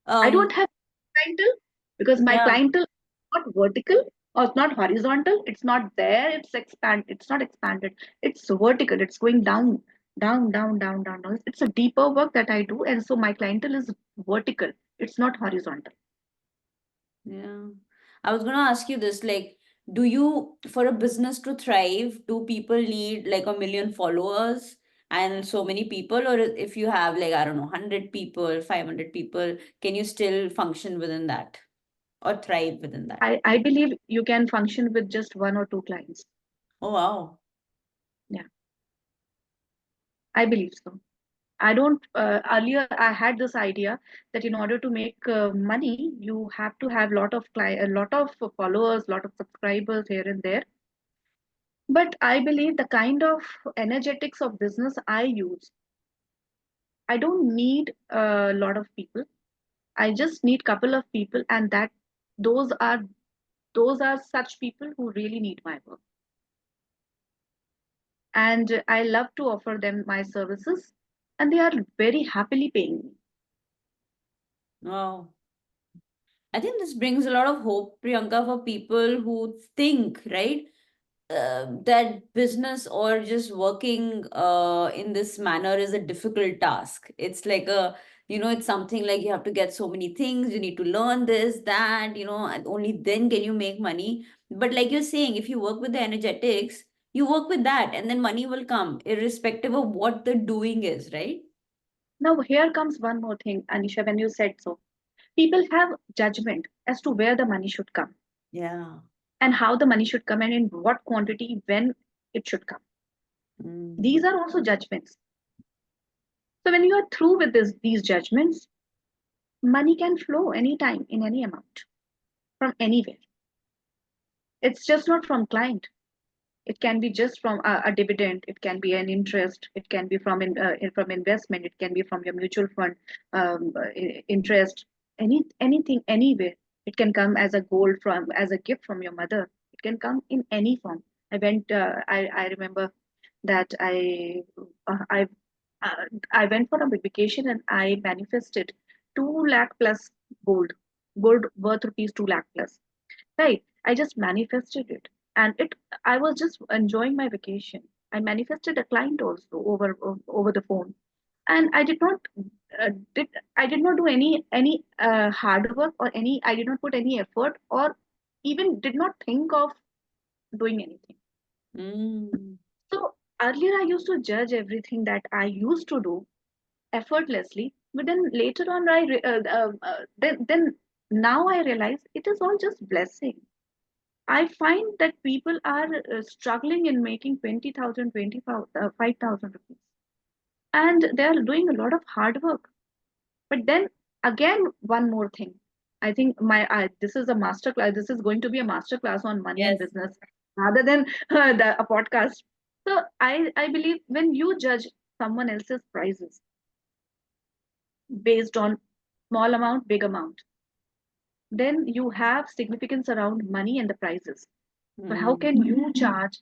I don't Um, have clientele because my yeah. clientele is not vertical or it's not horizontal. It's not there. It's not expanded. It's vertical. It's going down, down, down, down, down, down. It's a deeper work that I do, and so my clientele is vertical. It's not horizontal. Yeah. I was gonna ask you this, like, do you, for a business to thrive, do people need like 1 million followers and so many people, or if you have like, I don't know, 100 people, 500 people, can you still function within that or thrive within that? I believe you can function with just one or two clients. Oh, wow. Yeah, I believe so. I don't, earlier I had this idea that in order to make money, you have to have a lot of followers, lot of subscribers here and there. But I believe the kind of energetics of business I use, I don't need a lot of people. I just need couple of people, and those are those are such people who really need my work. And I love to offer them my services, and they are very happily paying me. Wow. I think this brings a lot of hope, Priyanka, for people who think, right? That business or just working in this manner is a difficult task. It's like it's something like you have to get so many things, you need to learn this, that, and only then can you make money. But like you're saying, if you work with the energetics, you work with that, and then money will come, irrespective of what the doing is, right? Now, here comes one more thing, Anisha, when you said so. People have judgment as to where the money should come Yeah. and how the money should come and in what quantity when it should come. Mm. These are also judgments. So when you are through with these judgments, money can flow anytime in any amount from anywhere. It's just not from client. It can be just from a dividend. It can be an interest. It can be from investment. It can be from your mutual fund interest. Anything anywhere. It can come as a gold from as a gift from your mother. It can come in any form. I remember that I I went for a vacation and I manifested 2 lakh plus gold, gold worth rupees 2 lakh plus, right? I just manifested it. And I was just enjoying my vacation. I manifested a client also over the phone. And uh, did I did not do any hard work, or any I did not put any effort, or even did not think of doing anything. Mm. So earlier I used to judge everything that I used to do effortlessly, but then later on then now I realize it is all just blessing. I find that people are struggling in making 20,000, 5,000 rupees, and they are doing a lot of hard work. But then again, one more thing. I think this is a master class. This is going to be a master class on money and Yes. business rather than a podcast. So I believe when you judge someone else's prices based on small amount, big amount, then you have significance around money and the prices. So how Mm. can you charge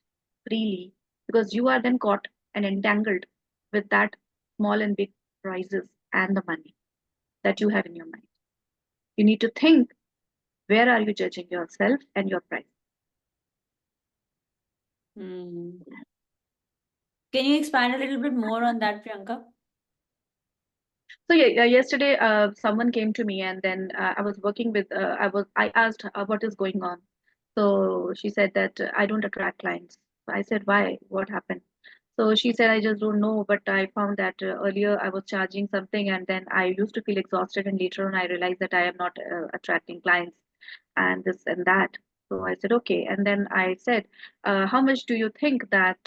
freely? Because you are then caught and entangled with that small and big prices and the money that you have in your mind. You need to think, where are you judging yourself and your price? Mm. Can you expand a little bit more on that, Priyanka? So yeah, yesterday someone came to me, and then I was working with I asked her, what is going on. So she said that I don't attract clients. So I said, why? What happened? So she said, I just don't know, but I found that earlier I was charging something, and then I used to feel exhausted, and later on I realized that I am not attracting clients, and this and that. So I said, okay. And then I said, how much do you think that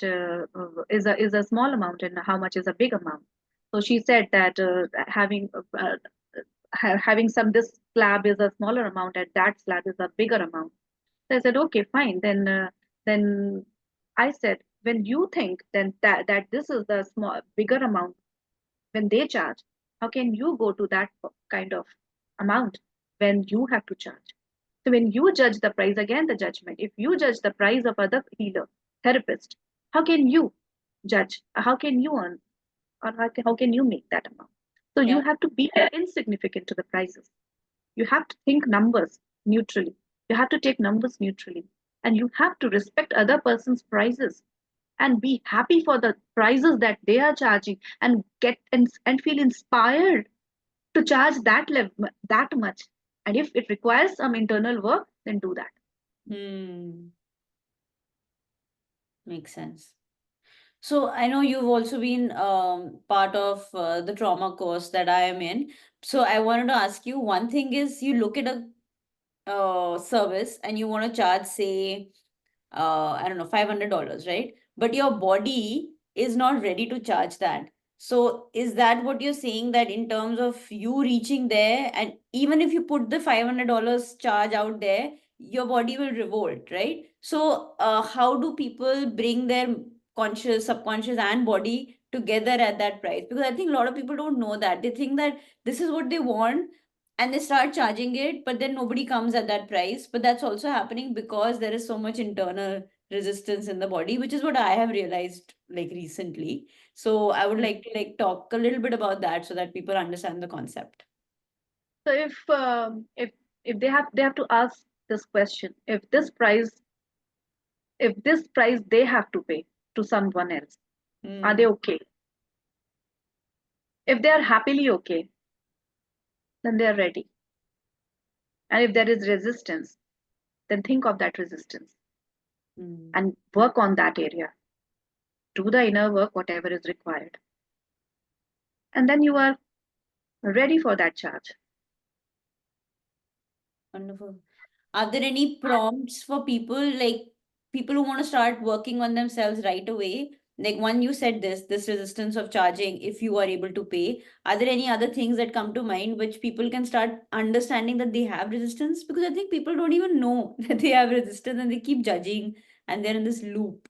is a small amount, and how much is a big amount? So she said that having some this slab is a smaller amount, and that slab is a bigger amount. So I said, okay, fine. Then I said, when you think then that this is the small bigger amount when they charge, how can you go to that kind of amount when you have to charge? So when you judge the price, again the judgment. If you judge the price of other healer, therapist, how can you judge? How can you earn, or how can you make that amount? So you Yeah. have to be insignificant to the prices. You have to think numbers neutrally. You have to take numbers neutrally. And you have to respect other person's prices and be happy for the prices that they are charging, and and feel inspired to charge that level, that much. And if it requires some internal work, then do that. Mm. Makes sense. So I know you've also been part of the trauma course that I am in. So I wanted to ask you, one thing is you look at a service and you want to charge, say, I don't know, $500, right? But your body is not ready to charge that. So is that what you're saying, that in terms of you reaching there, and even if you put the $500 charge out there, your body will revolt, right? So how do people bring their conscious, subconscious, and body together at that price? Because I think a lot of people don't know that. They think that this is what they want, and they start charging it, but then nobody comes at that price. But that's also happening because there is so much internal resistance in the body, which is what I have realized like recently. So I would Mm. like to like talk a little bit about that so that people understand the concept. So if they have to ask this question, if this price they have to pay to someone else, are they Hmm. okay? If they are happily okay, then they are ready. And if there is resistance, then think of that resistance Hmm. and work on that area. Do the inner work, whatever is required. And then you are ready for that charge. Wonderful. Are there any prompts for people, like people who want to start working on themselves right away? Like one, you said this resistance of charging if you are able to pay. Are there any other things that come to mind which people can start understanding that they have resistance? Because I think people don't even know that they have resistance and they keep judging and they're in this loop.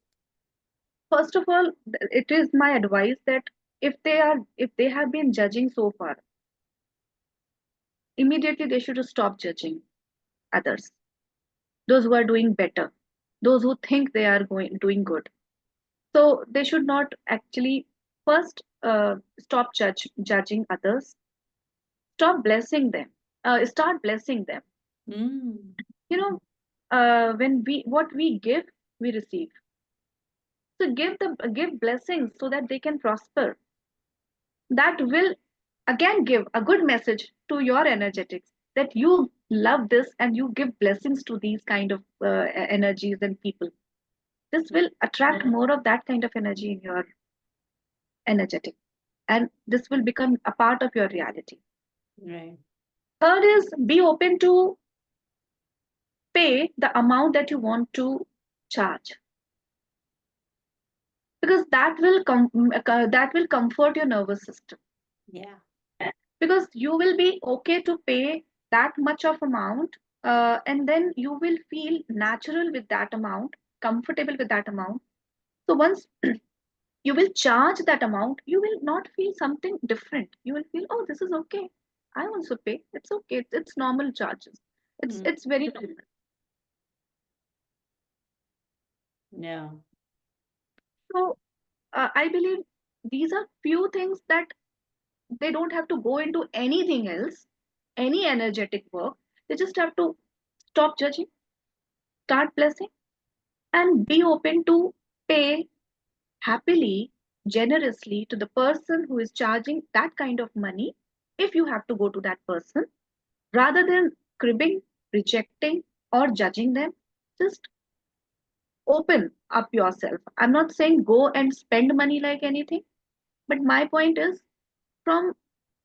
First of all, it is my advice that if they have been judging so far, immediately they should stop judging others. Those who are doing better, those who think they are doing good. So they should not actually first stop judging others. Stop blessing them. Start blessing them. Mm. You know, when we what we give, we receive. So give blessings so that they can prosper. That will again give a good message to your energetics that you love this and you give blessings to these kind of energies and people. This will attract more of that kind of energy in your energetic, and this will become a part of your reality. Right. Third is be open to pay the amount that you want to charge, because that will comfort your nervous system, Yeah. because you will be okay to pay that much of amount, and then you will feel natural with that amount, comfortable with that amount. So once you will charge that amount, you will not feel something different. You will feel, oh, this is okay, I also pay, it's okay, it's normal charges, Mm. it's very normal. Yeah. So I believe these are few things that they don't have to go into anything else, any energetic work. They just have to stop judging, start blessing, and be open to pay happily, generously to the person who is charging that kind of money, if you have to go to that person, rather than cribbing, rejecting, or judging them. Just open up yourself. I'm not saying go and spend money like anything, but my point is, from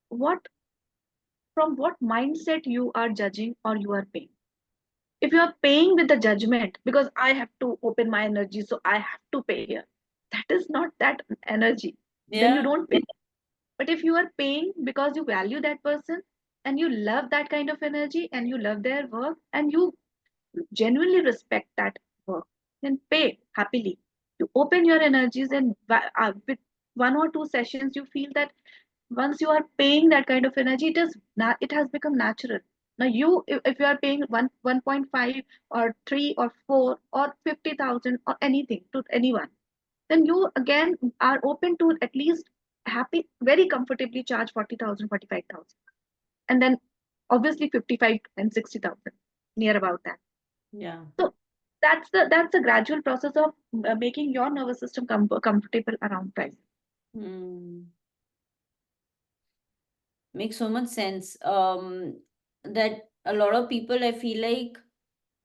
what what mindset you are judging or you are paying. If you are paying with the judgment because I have to open my energy, so I have to pay here, that is not that energy. Then you Yeah. don't pay. But if you are paying because you value that person and you love that kind of energy and you love their work and you genuinely respect that work, then pay happily. You open your energies, and with one or two sessions, you feel that once you are paying that kind of energy, it has become natural. Now if you are paying 1.5 or 3 or 4 or 50,000 or anything to anyone, then you again are open to at least happy very comfortably charge 40,000, 45,000, and then obviously 55 and 60,000, near about that. Yeah. So that's the gradual process of making your nervous system comfortable around price. Mm. Makes so much sense. That a lot of people, I feel like,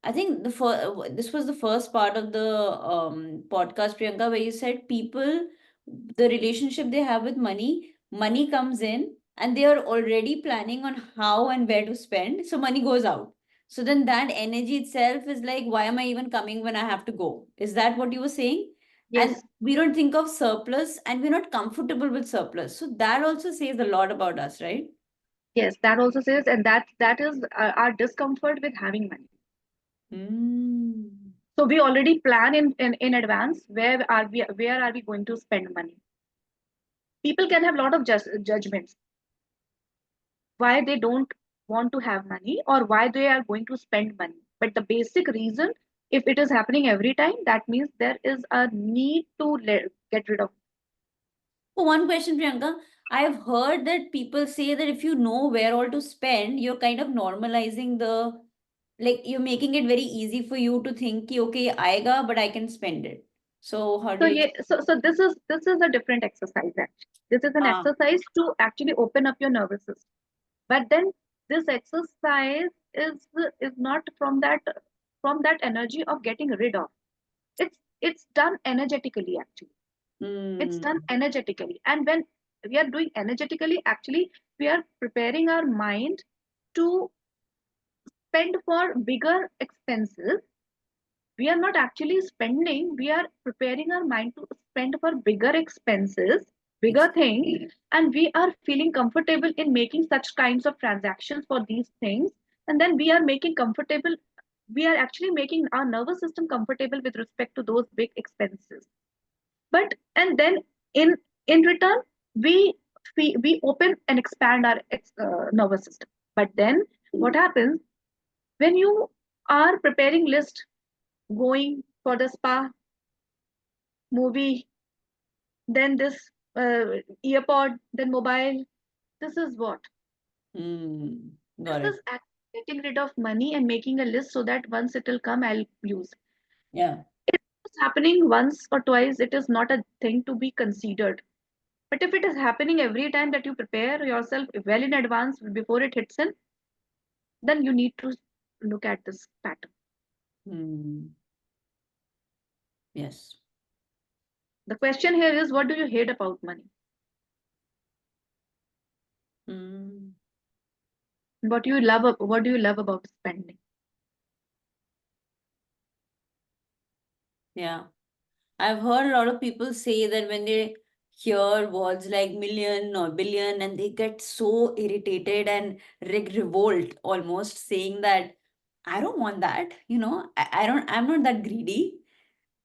I think this was the first part of the podcast, Priyanka, where you said people, the relationship they have with money, money comes in and they are already planning on how and where to spend. So money goes out. So then that energy itself is like, why am I even coming when I have to go? Is that what you were saying? And Yes, we don't think of surplus and we're not comfortable with surplus. So that also says a lot about us, right? yes, that also says, and that is our discomfort with having money. Mm. So we already plan in advance where are we going to spend money. People can have a lot of judgments why they don't want to have money or why they are going to spend money. But the basic reason, if it is happening every time, that means there is a need to get rid of. Oh, one question, Priyanka. I've heard that people say that if you know where all to spend, you're kind of normalizing like you're making it very easy for you to think, ki, okay, aega, but I can spend it. So how So do you? yeah, so this is a different exercise actually. This is an Ah, exercise to actually open up your nervous system. But then this exercise is not from that energy of getting rid of. It's done energetically actually. It's done mm, energetically. And when we are doing energetically, actually we are preparing our mind to spend for bigger expenses. We are not actually spending, we are preparing our mind to spend for bigger expenses, bigger exactly. things, and we are feeling comfortable in making such kinds of transactions for these things. And then we are making comfortable, we are actually making our nervous system comfortable with respect to those big expenses. But and then in in return, we we open and expand our nervous system. But then what happens when you are preparing list, going for the spa, movie, then this earpod, then mobile. This is what? Mm, This got is it. getting rid of money and making a list so that once it will come, I'll use. Yeah. If it's happening once or twice, it is not a thing to be considered. But if it is happening every time that you prepare yourself well in advance before it hits in, then you need to look at this pattern. Hmm. Yes. The question here is, what do you hate about money? Hmm. What do you love about spending? Yeah. I've heard a lot of people say that when they hear words like million or billion, and they get so irritated and revolt almost, saying that I don't want that, I don't, I'm not that greedy.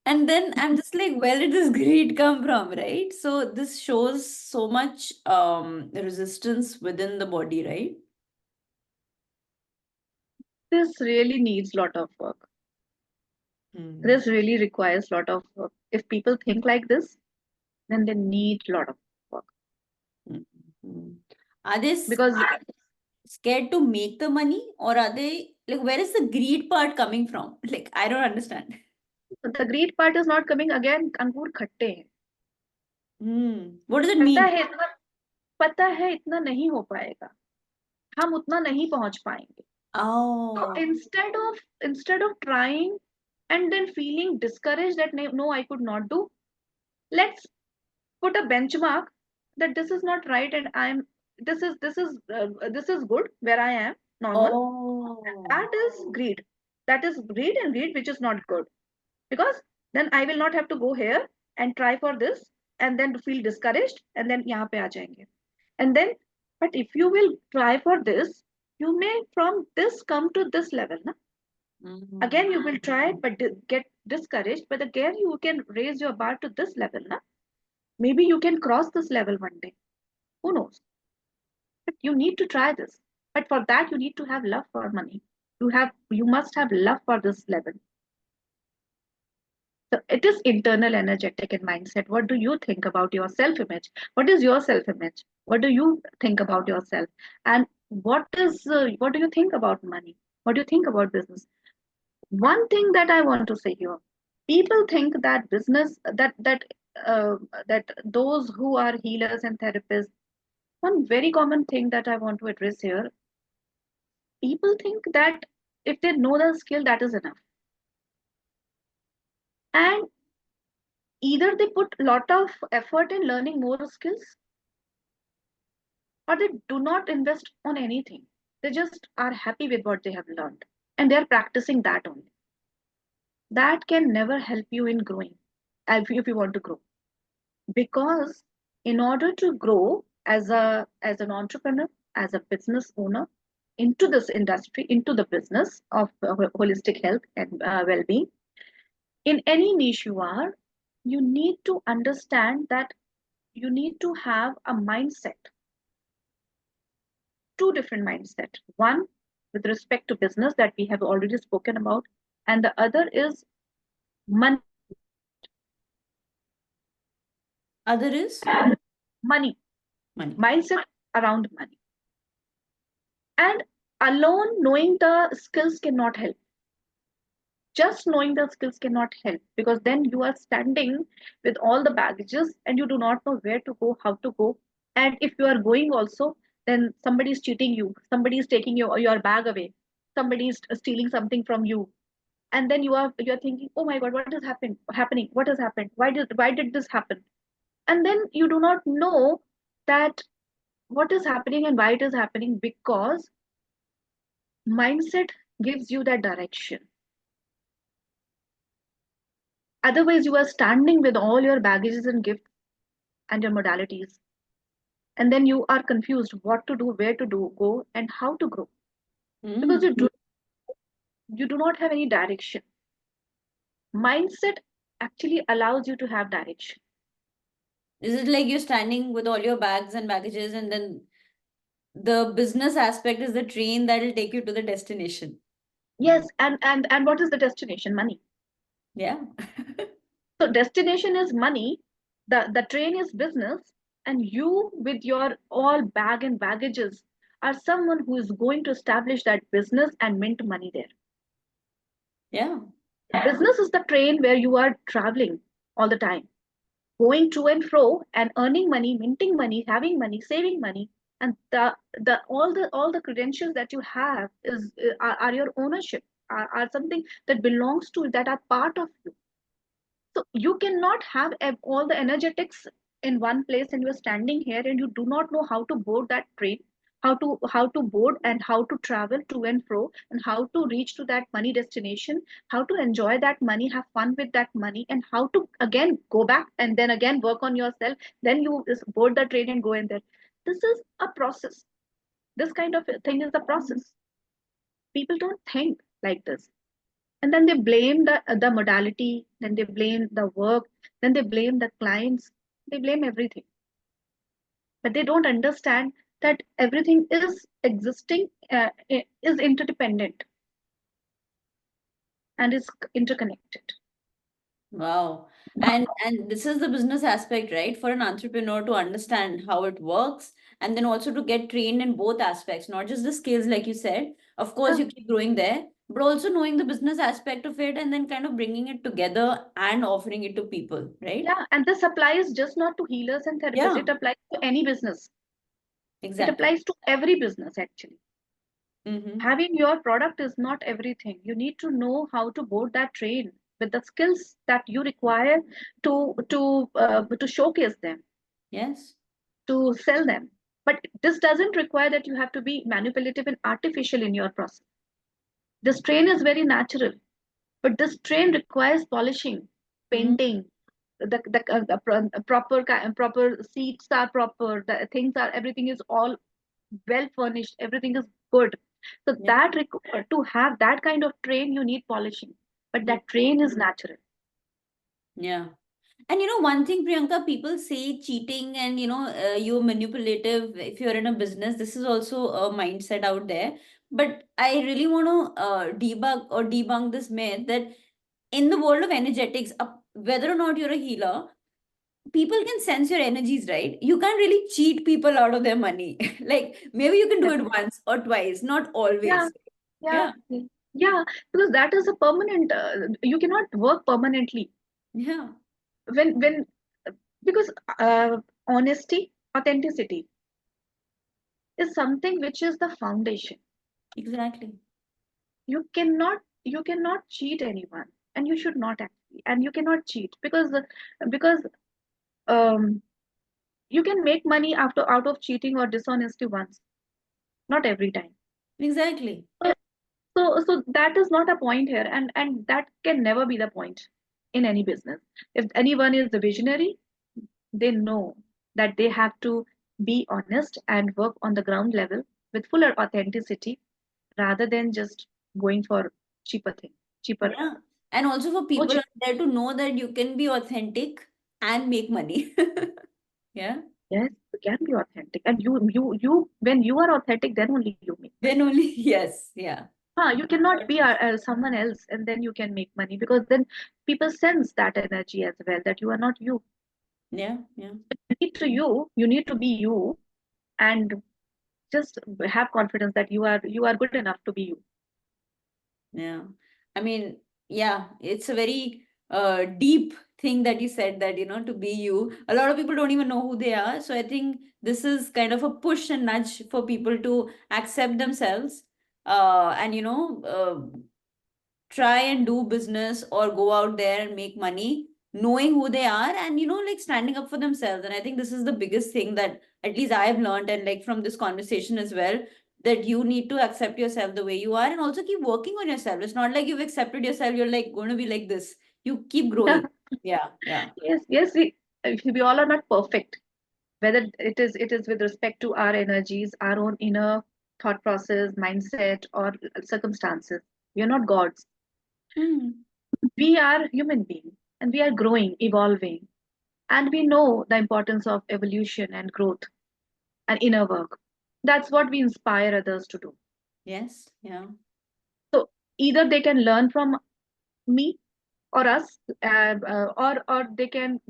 And then I'm just like, where did this greed come from, right? So this shows so much resistance within the body, right? This really needs lot of work. Hmm. This really requires lot of work. If people think like this, then they need lot of work. Hmm. Hmm. Are they Because scared to make the money, or are they like, where is the greed part coming from? Like, I don't understand. the greed part is not coming again, अंगूर खट्टे हैं. What does it पता mean? है इतना पता है इतना नहीं हो पाएगा. हम उतना नहीं पहुंच पाएंगे. So Oh. instead of trying and then feeling discouraged that no, I could not do, let's put a benchmark that this is not right and I'm this is good where I am normal. Oh. That is greed. That is greed, and greed which is not good, because then I will not have to go here and try for this and then feel discouraged and then यहाँ पे आ जाएंगे. And then, but if you will try for this, you may from this come to this level. Na? Mm. Again, you will try it, but get discouraged. But again, you can raise your bar to this level. Na? Maybe you can cross this level one day. Who knows? But you need to try this. But for that, you need to have love for money. You must have love for this level. So it is internal, energetic, and mindset. What do you think about your self image? What is your self image? What do you think about yourself? And what do you think about money? What do you think about business? One thing that I want to say here: people think that business uh, that those who are healers and therapists. One very common thing that I want to address here: people think that if they know the skill, that is enough, and either they put a lot of effort in learning more skills, or they do not invest on anything. They just are happy with what they have learned and they're practicing that only. That can never help you in growing if you want to grow. Because in order to grow as an entrepreneur, as a business owner, into this industry, into the business of holistic health and well-being, in any niche you are, you need to understand that you need to have a mindset, two different mindset. One with respect to business that we have already spoken about, and the other is money, Other is money, money. mindset around money. And alone knowing the skills cannot help. Just knowing the skills cannot help, because then you are standing with all the baggages and you do not know where to go, how to go. And if you are going also, then somebody is cheating you, somebody is taking your bag away, somebody is stealing something from you, and then you're thinking, oh my god, what is happening, what has happened, why did this happen? And then you do not know that what is happening and why it is happening, because mindset gives you that direction. Otherwise you are standing with all your baggages and gifts and your modalities, and then you are confused what to do, where to do go, and how to grow, because Mm. you do not have any direction. Mindset actually allows you to have direction. Is it like you're standing with all your bags and baggages, and then the business aspect is the train that will take you to the destination? Yes, and what is the destination? Money. Yeah. So destination is money, the train is business, and you with your all bag and baggages are someone who is going to establish that business and mint money there. Yeah. Business is the train where you are traveling all the time, going to and fro and earning money, minting money, having money, saving money, and the credentials that you have are your ownership, are something that belongs to, that are part of you. So you cannot have all the energetics in one place, and you're standing here and you do not know how to board that train, how to board and how to travel to and fro, and how to reach to that money destination, how to enjoy that money, have fun with that money, and how to again go back and then again work on yourself. Then you board the train and go in there. This is a process. This kind of thing is the process. People don't think like this, and then they blame the modality, then they blame the work, then they blame the clients, they blame everything, but they don't understand that everything is existing, is interdependent and is interconnected. Wow. And this is the business aspect, right? For an entrepreneur to understand how it works and then also to get trained in both aspects, not just the skills like you said. Of course, Yeah, you keep growing there, but also knowing the business aspect of it and then kind of bringing it together and offering it to people, right? yeah, and this applies just not to healers and therapists, Yeah, it applies to any business. It exactly. applies to every business actually. Mm-hmm. Having your product is not everything. You need to know how to board that train with the skills that you require to showcase them, Yes. to sell them. But this doesn't require that you have to be manipulative and artificial in your process. This train is very natural, but this train requires polishing, Mm-hmm. painting. Proper seats are proper. The things are, everything is all well furnished. Everything is good. So Yeah. that to have that kind of train, you need polishing. But Yeah. that train is natural. Yeah. And one thing, Priyanka, people say cheating and you're manipulative if you're in a business. This is also a mindset out there. But I really want to debug or debunk this myth that in the world of energetics, whether or not you're a healer, people can sense your energies, right? You can't really cheat people out of their money. Like maybe you can do Yes. it once or twice, not Yeah, always. yeah, Yeah. yeah. Because that is a permanent. You cannot work permanently Yeah. when because honesty, authenticity is something which is the foundation. Exactly. You cannot cheat anyone, and you should not actually, and you cannot cheat because um you can make money after out of cheating or dishonesty once, not every time. Exactly. So that is not a point here, and that can never be the point in any business. If anyone is a visionary, they know that they have to be honest and work on the ground level with fuller authenticity rather than just going for cheaper thing, cheaper. Yeah. And also for No people cheap. out there to know that you can be authentic and make money. Yeah. Yes, you can be authentic, and you when you are authentic, then only you make money. Then only, yes. Yeah. You cannot be someone else and then you can make money, because then people sense that energy as well, that you are not you. Yeah. Yeah. You need to be you, and just have confidence that you are good enough to be you. Yeah. I mean, yeah, it's a very deep thing that you said that, to be you. A lot of people don't even know who they are. So I think this is kind of a push and nudge for people to accept themselves and, try and do business or go out there and make money knowing who they are and like standing up for themselves. And I think this is the biggest thing that at least I've learned, and like from this conversation as well, that you need to accept yourself the way you are and also keep working on yourself. It's not like you've accepted yourself, you're like going to be like this. You keep Yeah. growing. Yeah. Yeah. Yes, we all are not perfect, whether it is with respect to our energies, our own inner thought process, mindset, or circumstances. We are not gods. Hmm. We are human beings, and we are growing, evolving, and we know the importance of evolution and growth and inner work. That's what we inspire others to do. Yes. Yeah. So either they can learn from me or us, or they can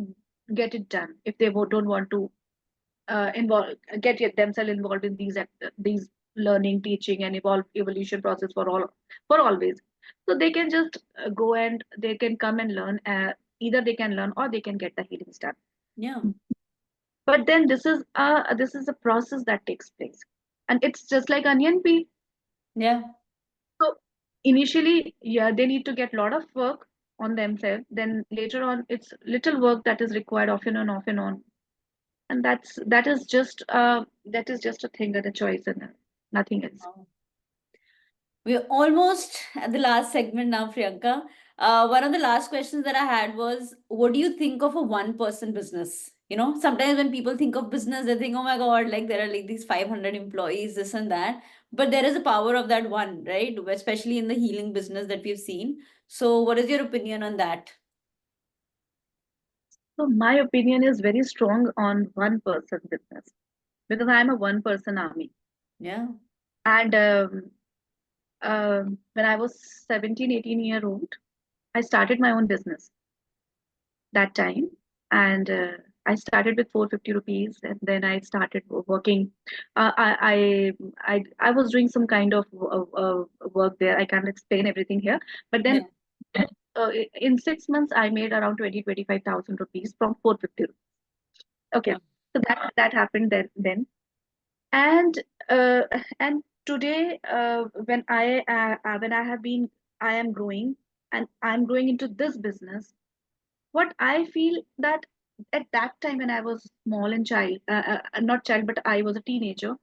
get it done if they don't want to involve get themselves involved in these learning, teaching, and evolution process for always. So they can just go and they can come and learn. Either they can learn or they can get the healings done. Yeah. But then this is a process that takes place, and it's just like onion peel. Yeah. So initially, yeah, they need to get a lot of work on themselves. Then later on, it's little work that is required off and on, off and on, and that is just a thing and a choice and nothing else. Wow. We're almost at the last segment now, Priyanka. One of the last questions that I had was, what do you think of a one-person business? Sometimes when people think of business, they think, oh my God, like there are like these 500 employees, this and that. But there is a power of that one, right? Especially in the healing business that we've seen. So, what is your opinion on that? So my opinion is very strong on one person business because I'm a one person army. Yeah. And when I was 17, 18-year old, I started my own business that time. And I started with 450 rupees, and then I started working. I was doing some kind of work there. I can't explain everything here, but then Yeah. in 6 months, I made around 25,000 rupees from 450. Okay, Wow. so that happened then, and uh, and today when I have been I am growing, and I'm growing into this business. What I feel that at that time when I was small and child, not child, but I was a teenager,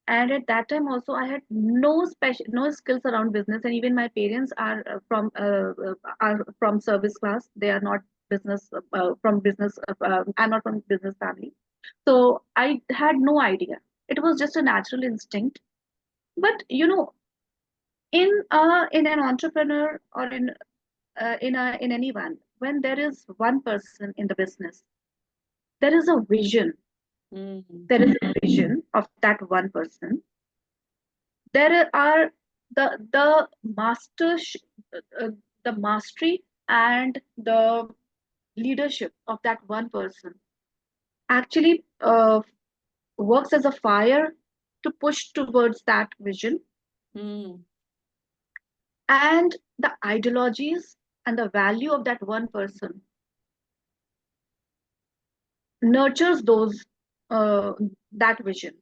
and at that time also I had no skills around business, and even my parents are from service class. They are not business from business. I'm not from business family, so I had no idea. It was just a natural instinct. But in an entrepreneur or in anyone, when there is one person in the business, there is a vision. Mm. There is a vision of that one person. There are the uh, the mastery and the leadership of that one person actually works as a fire to push towards that vision, Mm. and the ideologies and the value of that one person nurtures those that vision,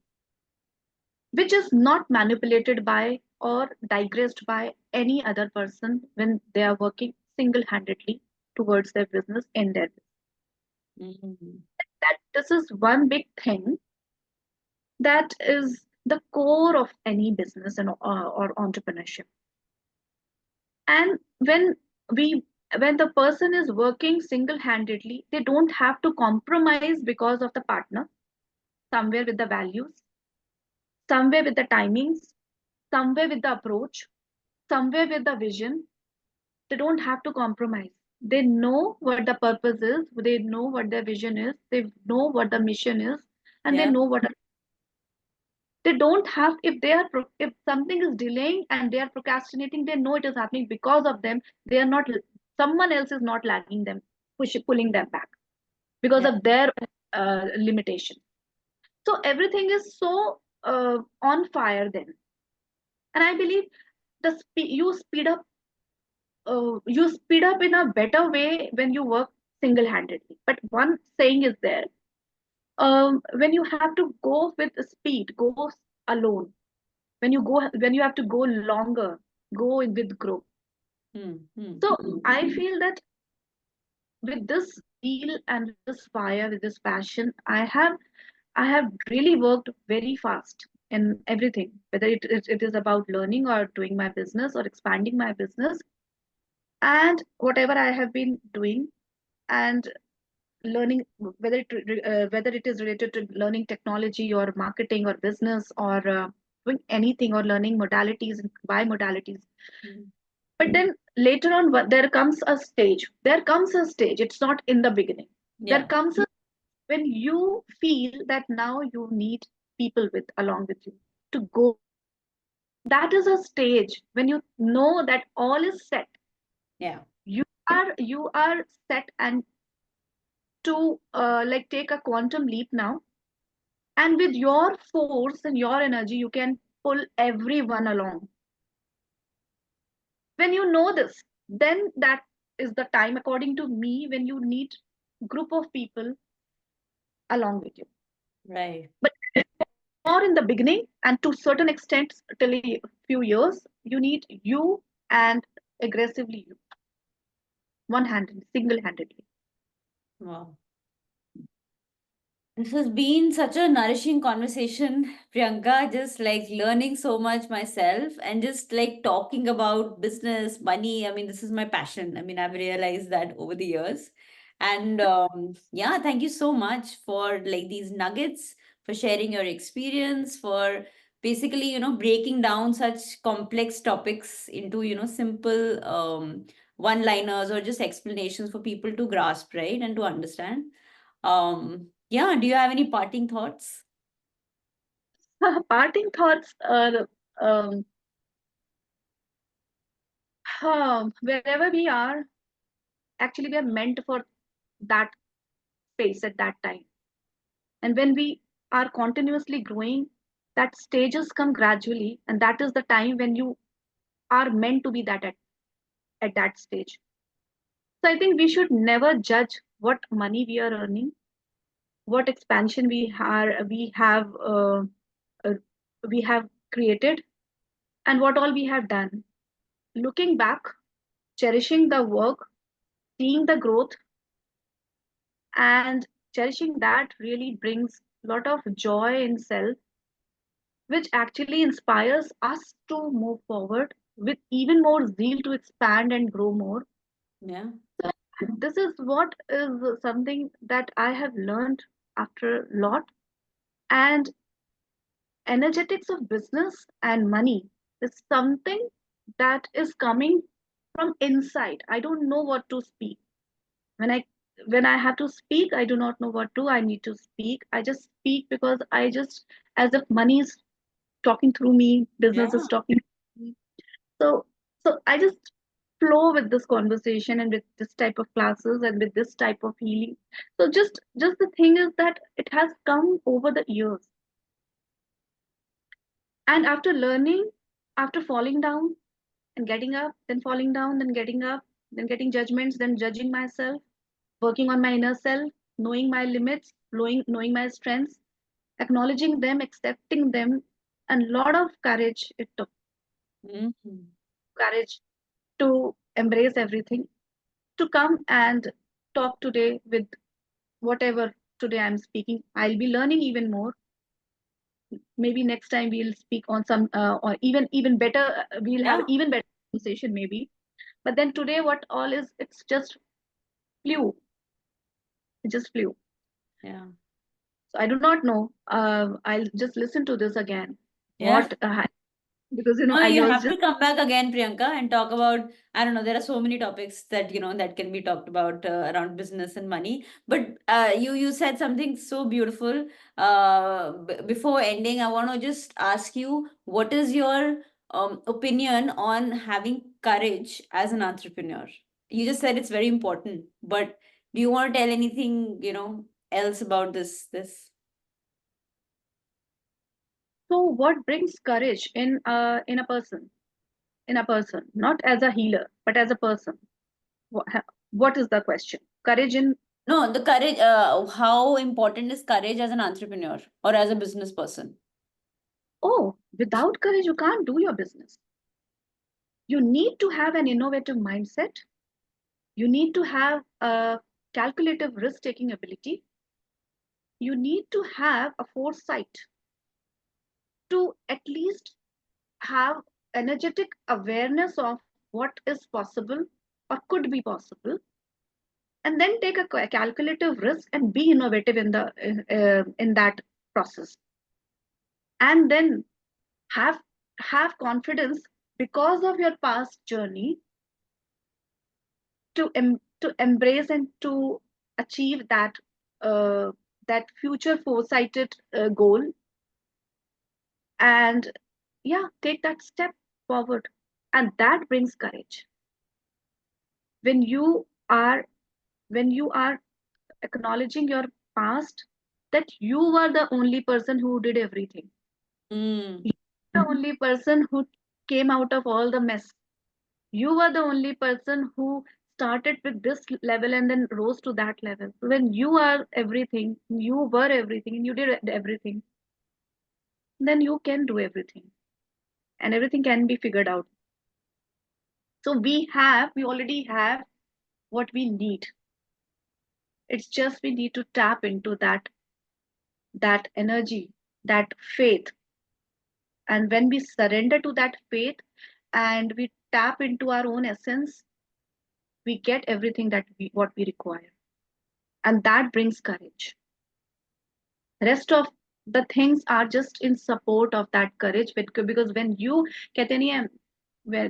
which is not manipulated by or digressed by any other person when they are working single-handedly towards their business in their business. Mm. That this is one big thing that is the core of any business or entrepreneurship. And we when the person is working single-handedly, they don't have to compromise because of the partner, somewhere with the values, somewhere with the timings, somewhere with the approach, somewhere with the vision. They don't have to compromise. They know what the purpose is, they know what their vision is, they know what the mission is, and they Yeah. know what they don't have. If something is delaying and they are procrastinating, they know it is happening because of them. They are not, someone else is not lagging them, pulling them back because Yeah. of their limitation. So everything is so on fire then. And I believe you speed up in a better way when you work single-handedly. But one saying is there: when you have to go with speed, go alone. When you have to go longer, go with group. Mm. Mm. So I feel that with this zeal and with this fire, with this passion, I have really worked very fast in everything, whether it is about learning or doing my business or expanding my business, and whatever I have been doing, and learning, whether it is related to learning technology or marketing or business or doing anything or learning modalities and by modalities. Mm. But then later on, there comes a stage. It's not in the beginning. There Yeah. comes a when you feel that now you need people with along with you to go. That is a stage when you know that all is set. Yeah. You are set, and to take a quantum leap now, and with your force and your energy you can pull everyone along. When you know this, then that is the time, according to me, when you need group of people along with you. Right. But more in the beginning, and to certain extent till a few years, you need you, and aggressively you, one-handed, single-handedly. Wow. This has been such a nourishing conversation, Priyanka. Just like learning so much myself and just like talking about business, money. I mean, this is my passion. I mean, I've realized that over the years. And yeah, thank you so much for like these nuggets, for sharing your experience, for basically, breaking down such complex topics into, simple one-liners or just explanations for people to grasp, right? And to understand. Yeah, do you have any parting thoughts? Parting thoughts are, wherever we are, actually we are meant for that space at that time. And when we are continuously growing, that stages come gradually, and that is the time when you are meant to be that at that stage. So I think we should never judge what money we are earning, what expansion uh, we have created, and what all we have done. Looking back, cherishing the work, seeing the growth, and cherishing that really brings a lot of joy in self, which actually inspires us to move forward with even more zeal to expand and grow more. Yeah, So this is what is something that I have learned after a lot. And energetics of business and money is something that is coming from inside. I don't know what to speak. When I when I have to speak, I do not know what to. I need to speak. I just speak because I just, as if money is talking through me, business is yeah, talking through me. So I just flow with this conversation and with this type of classes and with this type of healing. So just the thing is that it has come over the years. And after learning, after falling down and getting up, then falling down, then getting up, then getting judgments, then judging myself, working on my inner self, knowing my limits, knowing my strengths, acknowledging them, accepting them, and lot of courage it took. mhm, Courage to embrace everything, to come and talk today with whatever today I'm speaking. I'll be learning even more. Maybe next time we'll speak on some, or even better. We'll have yeah, even better conversation maybe. But then today, what all is, it's just flew. It just flew. yeah, So I do not know. I'll just listen to this again. yeah. What because No, I you was have just to come back again, Priyanka, and talk about, I don't know, there are so many topics that, that can be talked about around business and money. But you said something so beautiful. Before ending, I want to just ask you, what is your opinion on having courage as an entrepreneur? You just said it's very important, but do you want to tell anything, else about this? so what brings courage in a person, not as a healer but as a person. What is the question? Courage in, No, the courage, how important is courage as an entrepreneur or as a business person? oh, without courage you can't do your business. You need to have an innovative mindset. You need to have a calculative risk taking ability. You need to have a foresight to at least have energetic awareness of what is possible or could be possible, and then take a calculative risk and be innovative in that process, and then have confidence because of your past journey to embrace and to achieve that future foresighted goal, and yeah, take that step forward. And that brings courage when you are acknowledging your past, that you were the only person who did everything. Mm, the only person who came out of all the mess. You were the only person who started with this level and then rose to that level. When you are everything, you were everything, and you did everything, then you can do everything, and everything can be figured out. So we already have what we need. It's just we need to tap into that energy, that faith. And when we surrender to that faith and we tap into our own essence, we get everything that what we require. And that brings courage. Rest of the things are just in support of that courage, because when you कहते नहीं है,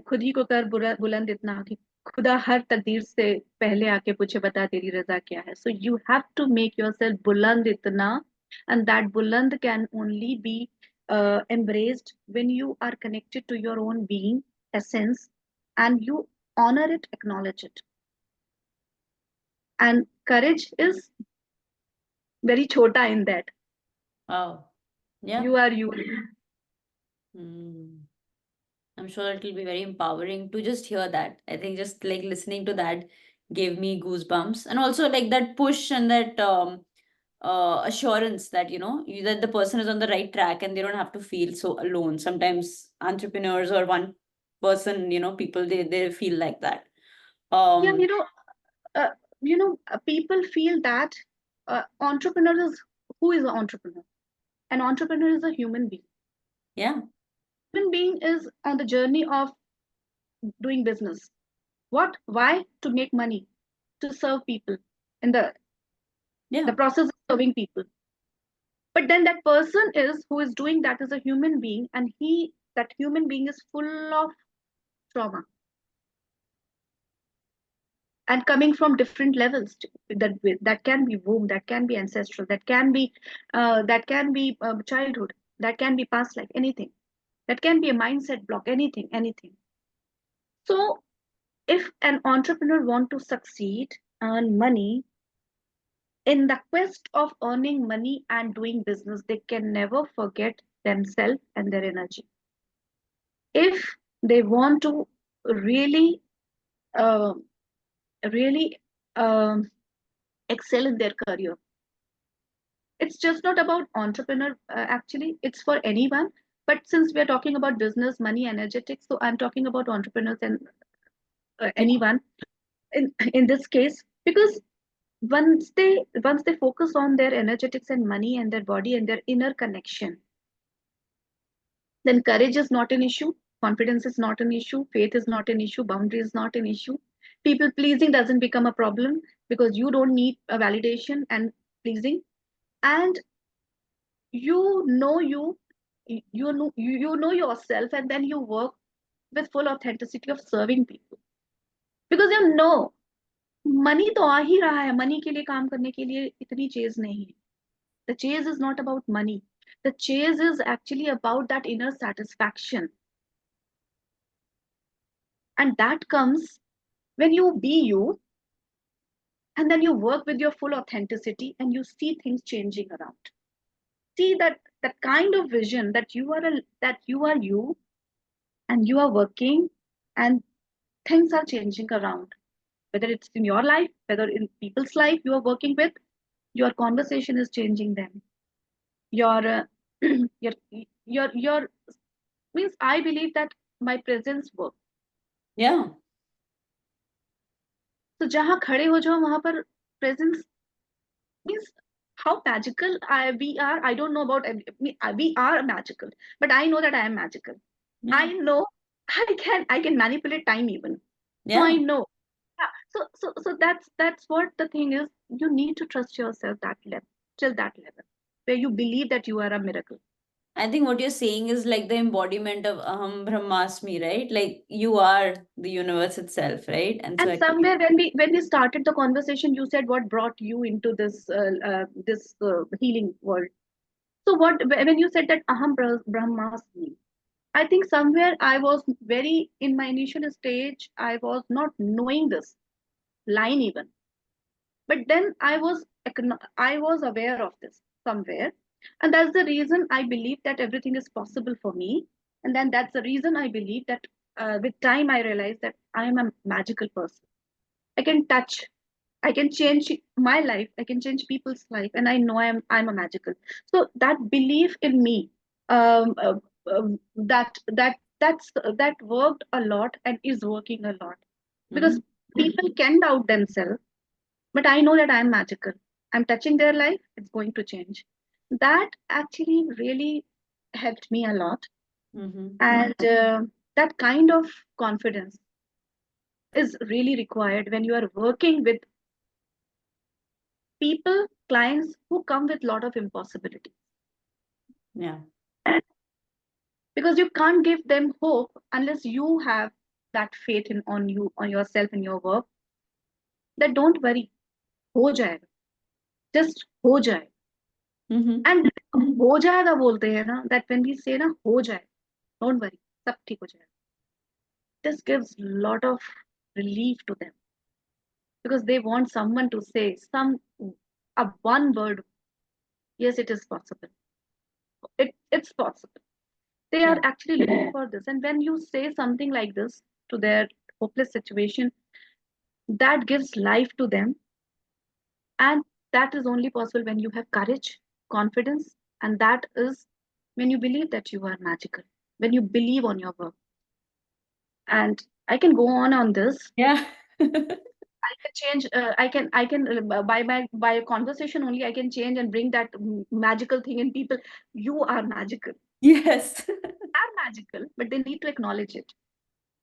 खुद ही को कर बुलंद इतना कि खुदा हर तकदीर से पहले आके पूछे बता तेरी रजा क्या है. So you have to make yourself बुलंद इतना, and that बुलंद can only be embraced when you are connected to your own being essence, and you honor it, acknowledge it. And courage is very chota in that. Oh, yeah. You are you. Hmm. I'm sure it will be very empowering to just hear that. I think just like listening to that gave me goosebumps, and also like that push and that assurance that that the person is on the right track and they don't have to feel so alone. Sometimes entrepreneurs or one person, people they feel like that. Yeah, Um, people feel that entrepreneur is, who is an entrepreneur? An entrepreneur is a human being. yeah, Human being is on the journey of doing business. What? Why? To make money, to serve people, in the yeah, process of serving people. But then that person is who is doing that is a human being, and that human being is full of trauma and coming from different levels that can be womb, that can be ancestral, that can be childhood, that can be past life, anything, that can be a mindset block, anything. So if an entrepreneur want to succeed, earn money, in the quest of earning money and doing business, they can never forget themselves and their energy. If they want to really uh, really um, excel in their career, it's just not about entrepreneur, actually it's for anyone. But since we are talking about business, money, energetics, so I'm talking about entrepreneurs and yeah, anyone in this case, because once they focus on their energetics and money and their body and their inner connection, then courage is not an issue, confidence is not an issue, faith is not an issue, boundary is not an issue, people pleasing doesn't become a problem, because you don't need a validation and pleasing. And you know yourself, and then you work with full authenticity of serving people, because money तो आ ही रहा है, money के लिए काम करने के लिए इतनी चेज नहीं है. The chase is not about money. The chase is actually about that inner satisfaction, and that comes when you be you, and then you work with your full authenticity, and you see things changing around. See that kind of vision that you are you, and you are working, and things are changing around, whether it's in your life, whether in people's life you are working with, your conversation is changing them. Your your your means, I believe that my presence works. yeah, तो जहाँ खड़े हो जाओ वहां पर presence means how magical we are. I don't know about we are magical, but I know that I am magical. yeah, I know I can manipulate time even. So I yeah. know. Yeah. So that's what the thing is. You need to trust yourself that level, till that level, where you believe that you are a miracle. I think what you're saying is like the embodiment of Aham Brahmasmi, right? Like you are the universe itself, right? And so And actually, somewhere when we started the conversation, you said what brought you into this healing world. So what when you said that Brahmasmi, I think somewhere I was very in my initial stage. I was not knowing this line even, but then I was aware of this somewhere, and that's the reason I believe that everything is possible for me. And then that's the reason I believe that with time I realized that I am a magical person. I can touch, I can change my life, I can change people's life, and I know I'm a magical. So that belief in me, um, uh, that worked a lot and is working a lot, because Mhm. people can doubt themselves, but I know that I'm magical. I'm touching their life, it's going to change. That actually really helped me a lot, Mhm. and that kind of confidence is really required when you are working with people, clients who come with a lot of impossibility. Yeah. Because you can't give them hope unless you have that faith in on you, on yourself and your work. That don't worry, हो जाएगा, just हो जाए. Mhm. And हो जाएगा बोलते हैं ना, that when we say ना हो जाए, don't worry, सब ठीक हो जाएगा. This gives lot of relief to them, because they want someone to say some a one word. Yes, it is possible. It's possible. They are Yeah. actually looking for this, and when you say something like this to their hopeless situation, that gives life to them. And that is only possible when you have courage, confidence, and that is when you believe that you are magical, when you believe on your work. And I can go on this. Yeah. I can change. I can by a conversation only. I can change and bring that magical thing in people. You are magical. Yes. Are magical, but they need to acknowledge it.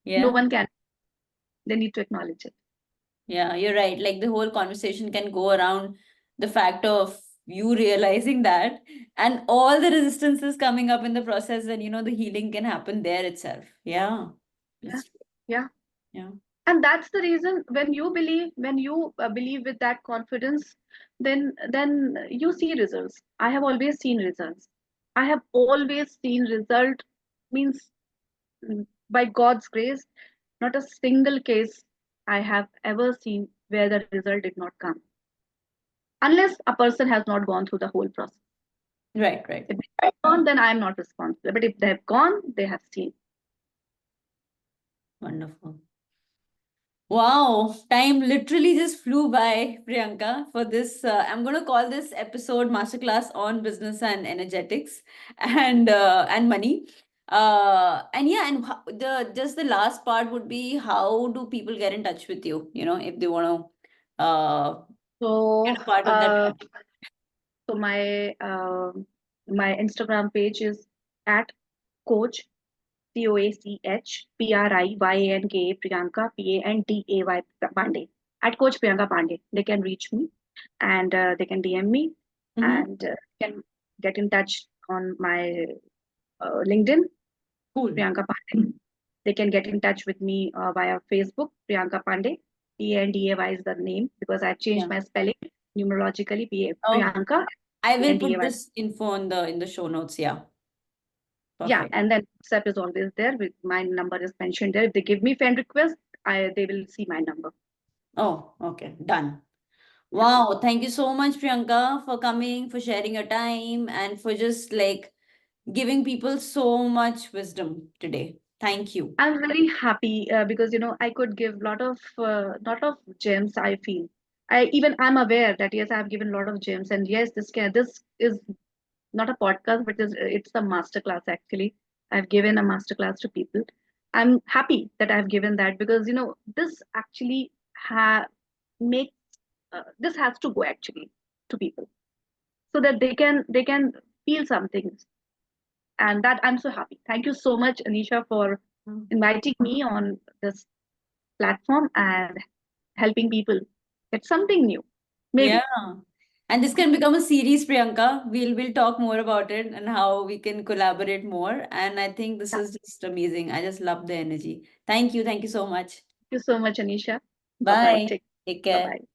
No Yeah. one can. They need to acknowledge it. Yeah, you're right. Like the whole conversation can go around the fact of you realizing that and all the resistances coming up in the process, and the healing can happen there itself. Yeah. Yeah, That's true. yeah. Yeah. And that's the reason when you believe with that confidence, then you see results. I have always seen results. I have always seen result, means by God's grace, not a single case I have ever seen where the result did not come, unless a person has not gone through the whole process. Right, right. If they have gone, then I am not responsible, but if they have gone, they have seen. Wonderful. Wow, time literally just flew by, Priyanka, for this. I'm going to call this episode Masterclass on Business and Energetics and money. And yeah, and the just the last part would be, how do people get in touch with you, if they want to So get a part of that uh, magic? so my Instagram page is at coach, COACH Priyanka, PANDAY Pandey, at Coach Priyanka Pandey. They can reach me, and they can DM me, Mm-hmm. and can get in touch on my LinkedIn, Cool. Priyanka Pandey. They can get in touch with me via Facebook, Priyanka Pandey. PANDAY is the name, because I've changed Yeah. my spelling numerologically. Okay. Priyanka, I will PANDAY. put this info in the show notes. Yeah. Yeah, Perfect. and then WhatsApp is always there. With my number is mentioned there. If they give me friend request, they will see my number. Oh, okay. Done. Yeah, Wow, thank you so much, Priyanka, for coming, for sharing your time, and for just like giving people so much wisdom today. Thank you. I'm very happy because I could give lot of gems. I feel I'm aware that yes, I've given a lot of gems, and yes, this is not a podcast, but it's a masterclass actually. I've given a masterclass to people. I'm happy that I've given that, because this actually make this has to go actually to people, so that they can feel something, and that I'm so happy. Thank you so much, Anisha, for Mm. inviting me on this platform and helping people get something new, Yeah. maybe. And this can become a series, Priyanka. We'll talk more about it and how we can collaborate more. And I think this Yeah. is just amazing. I just love the energy. Thank you. Thank you so much. Thank you so much, Anisha. Bye bye. Bye. Take Bye care. bye.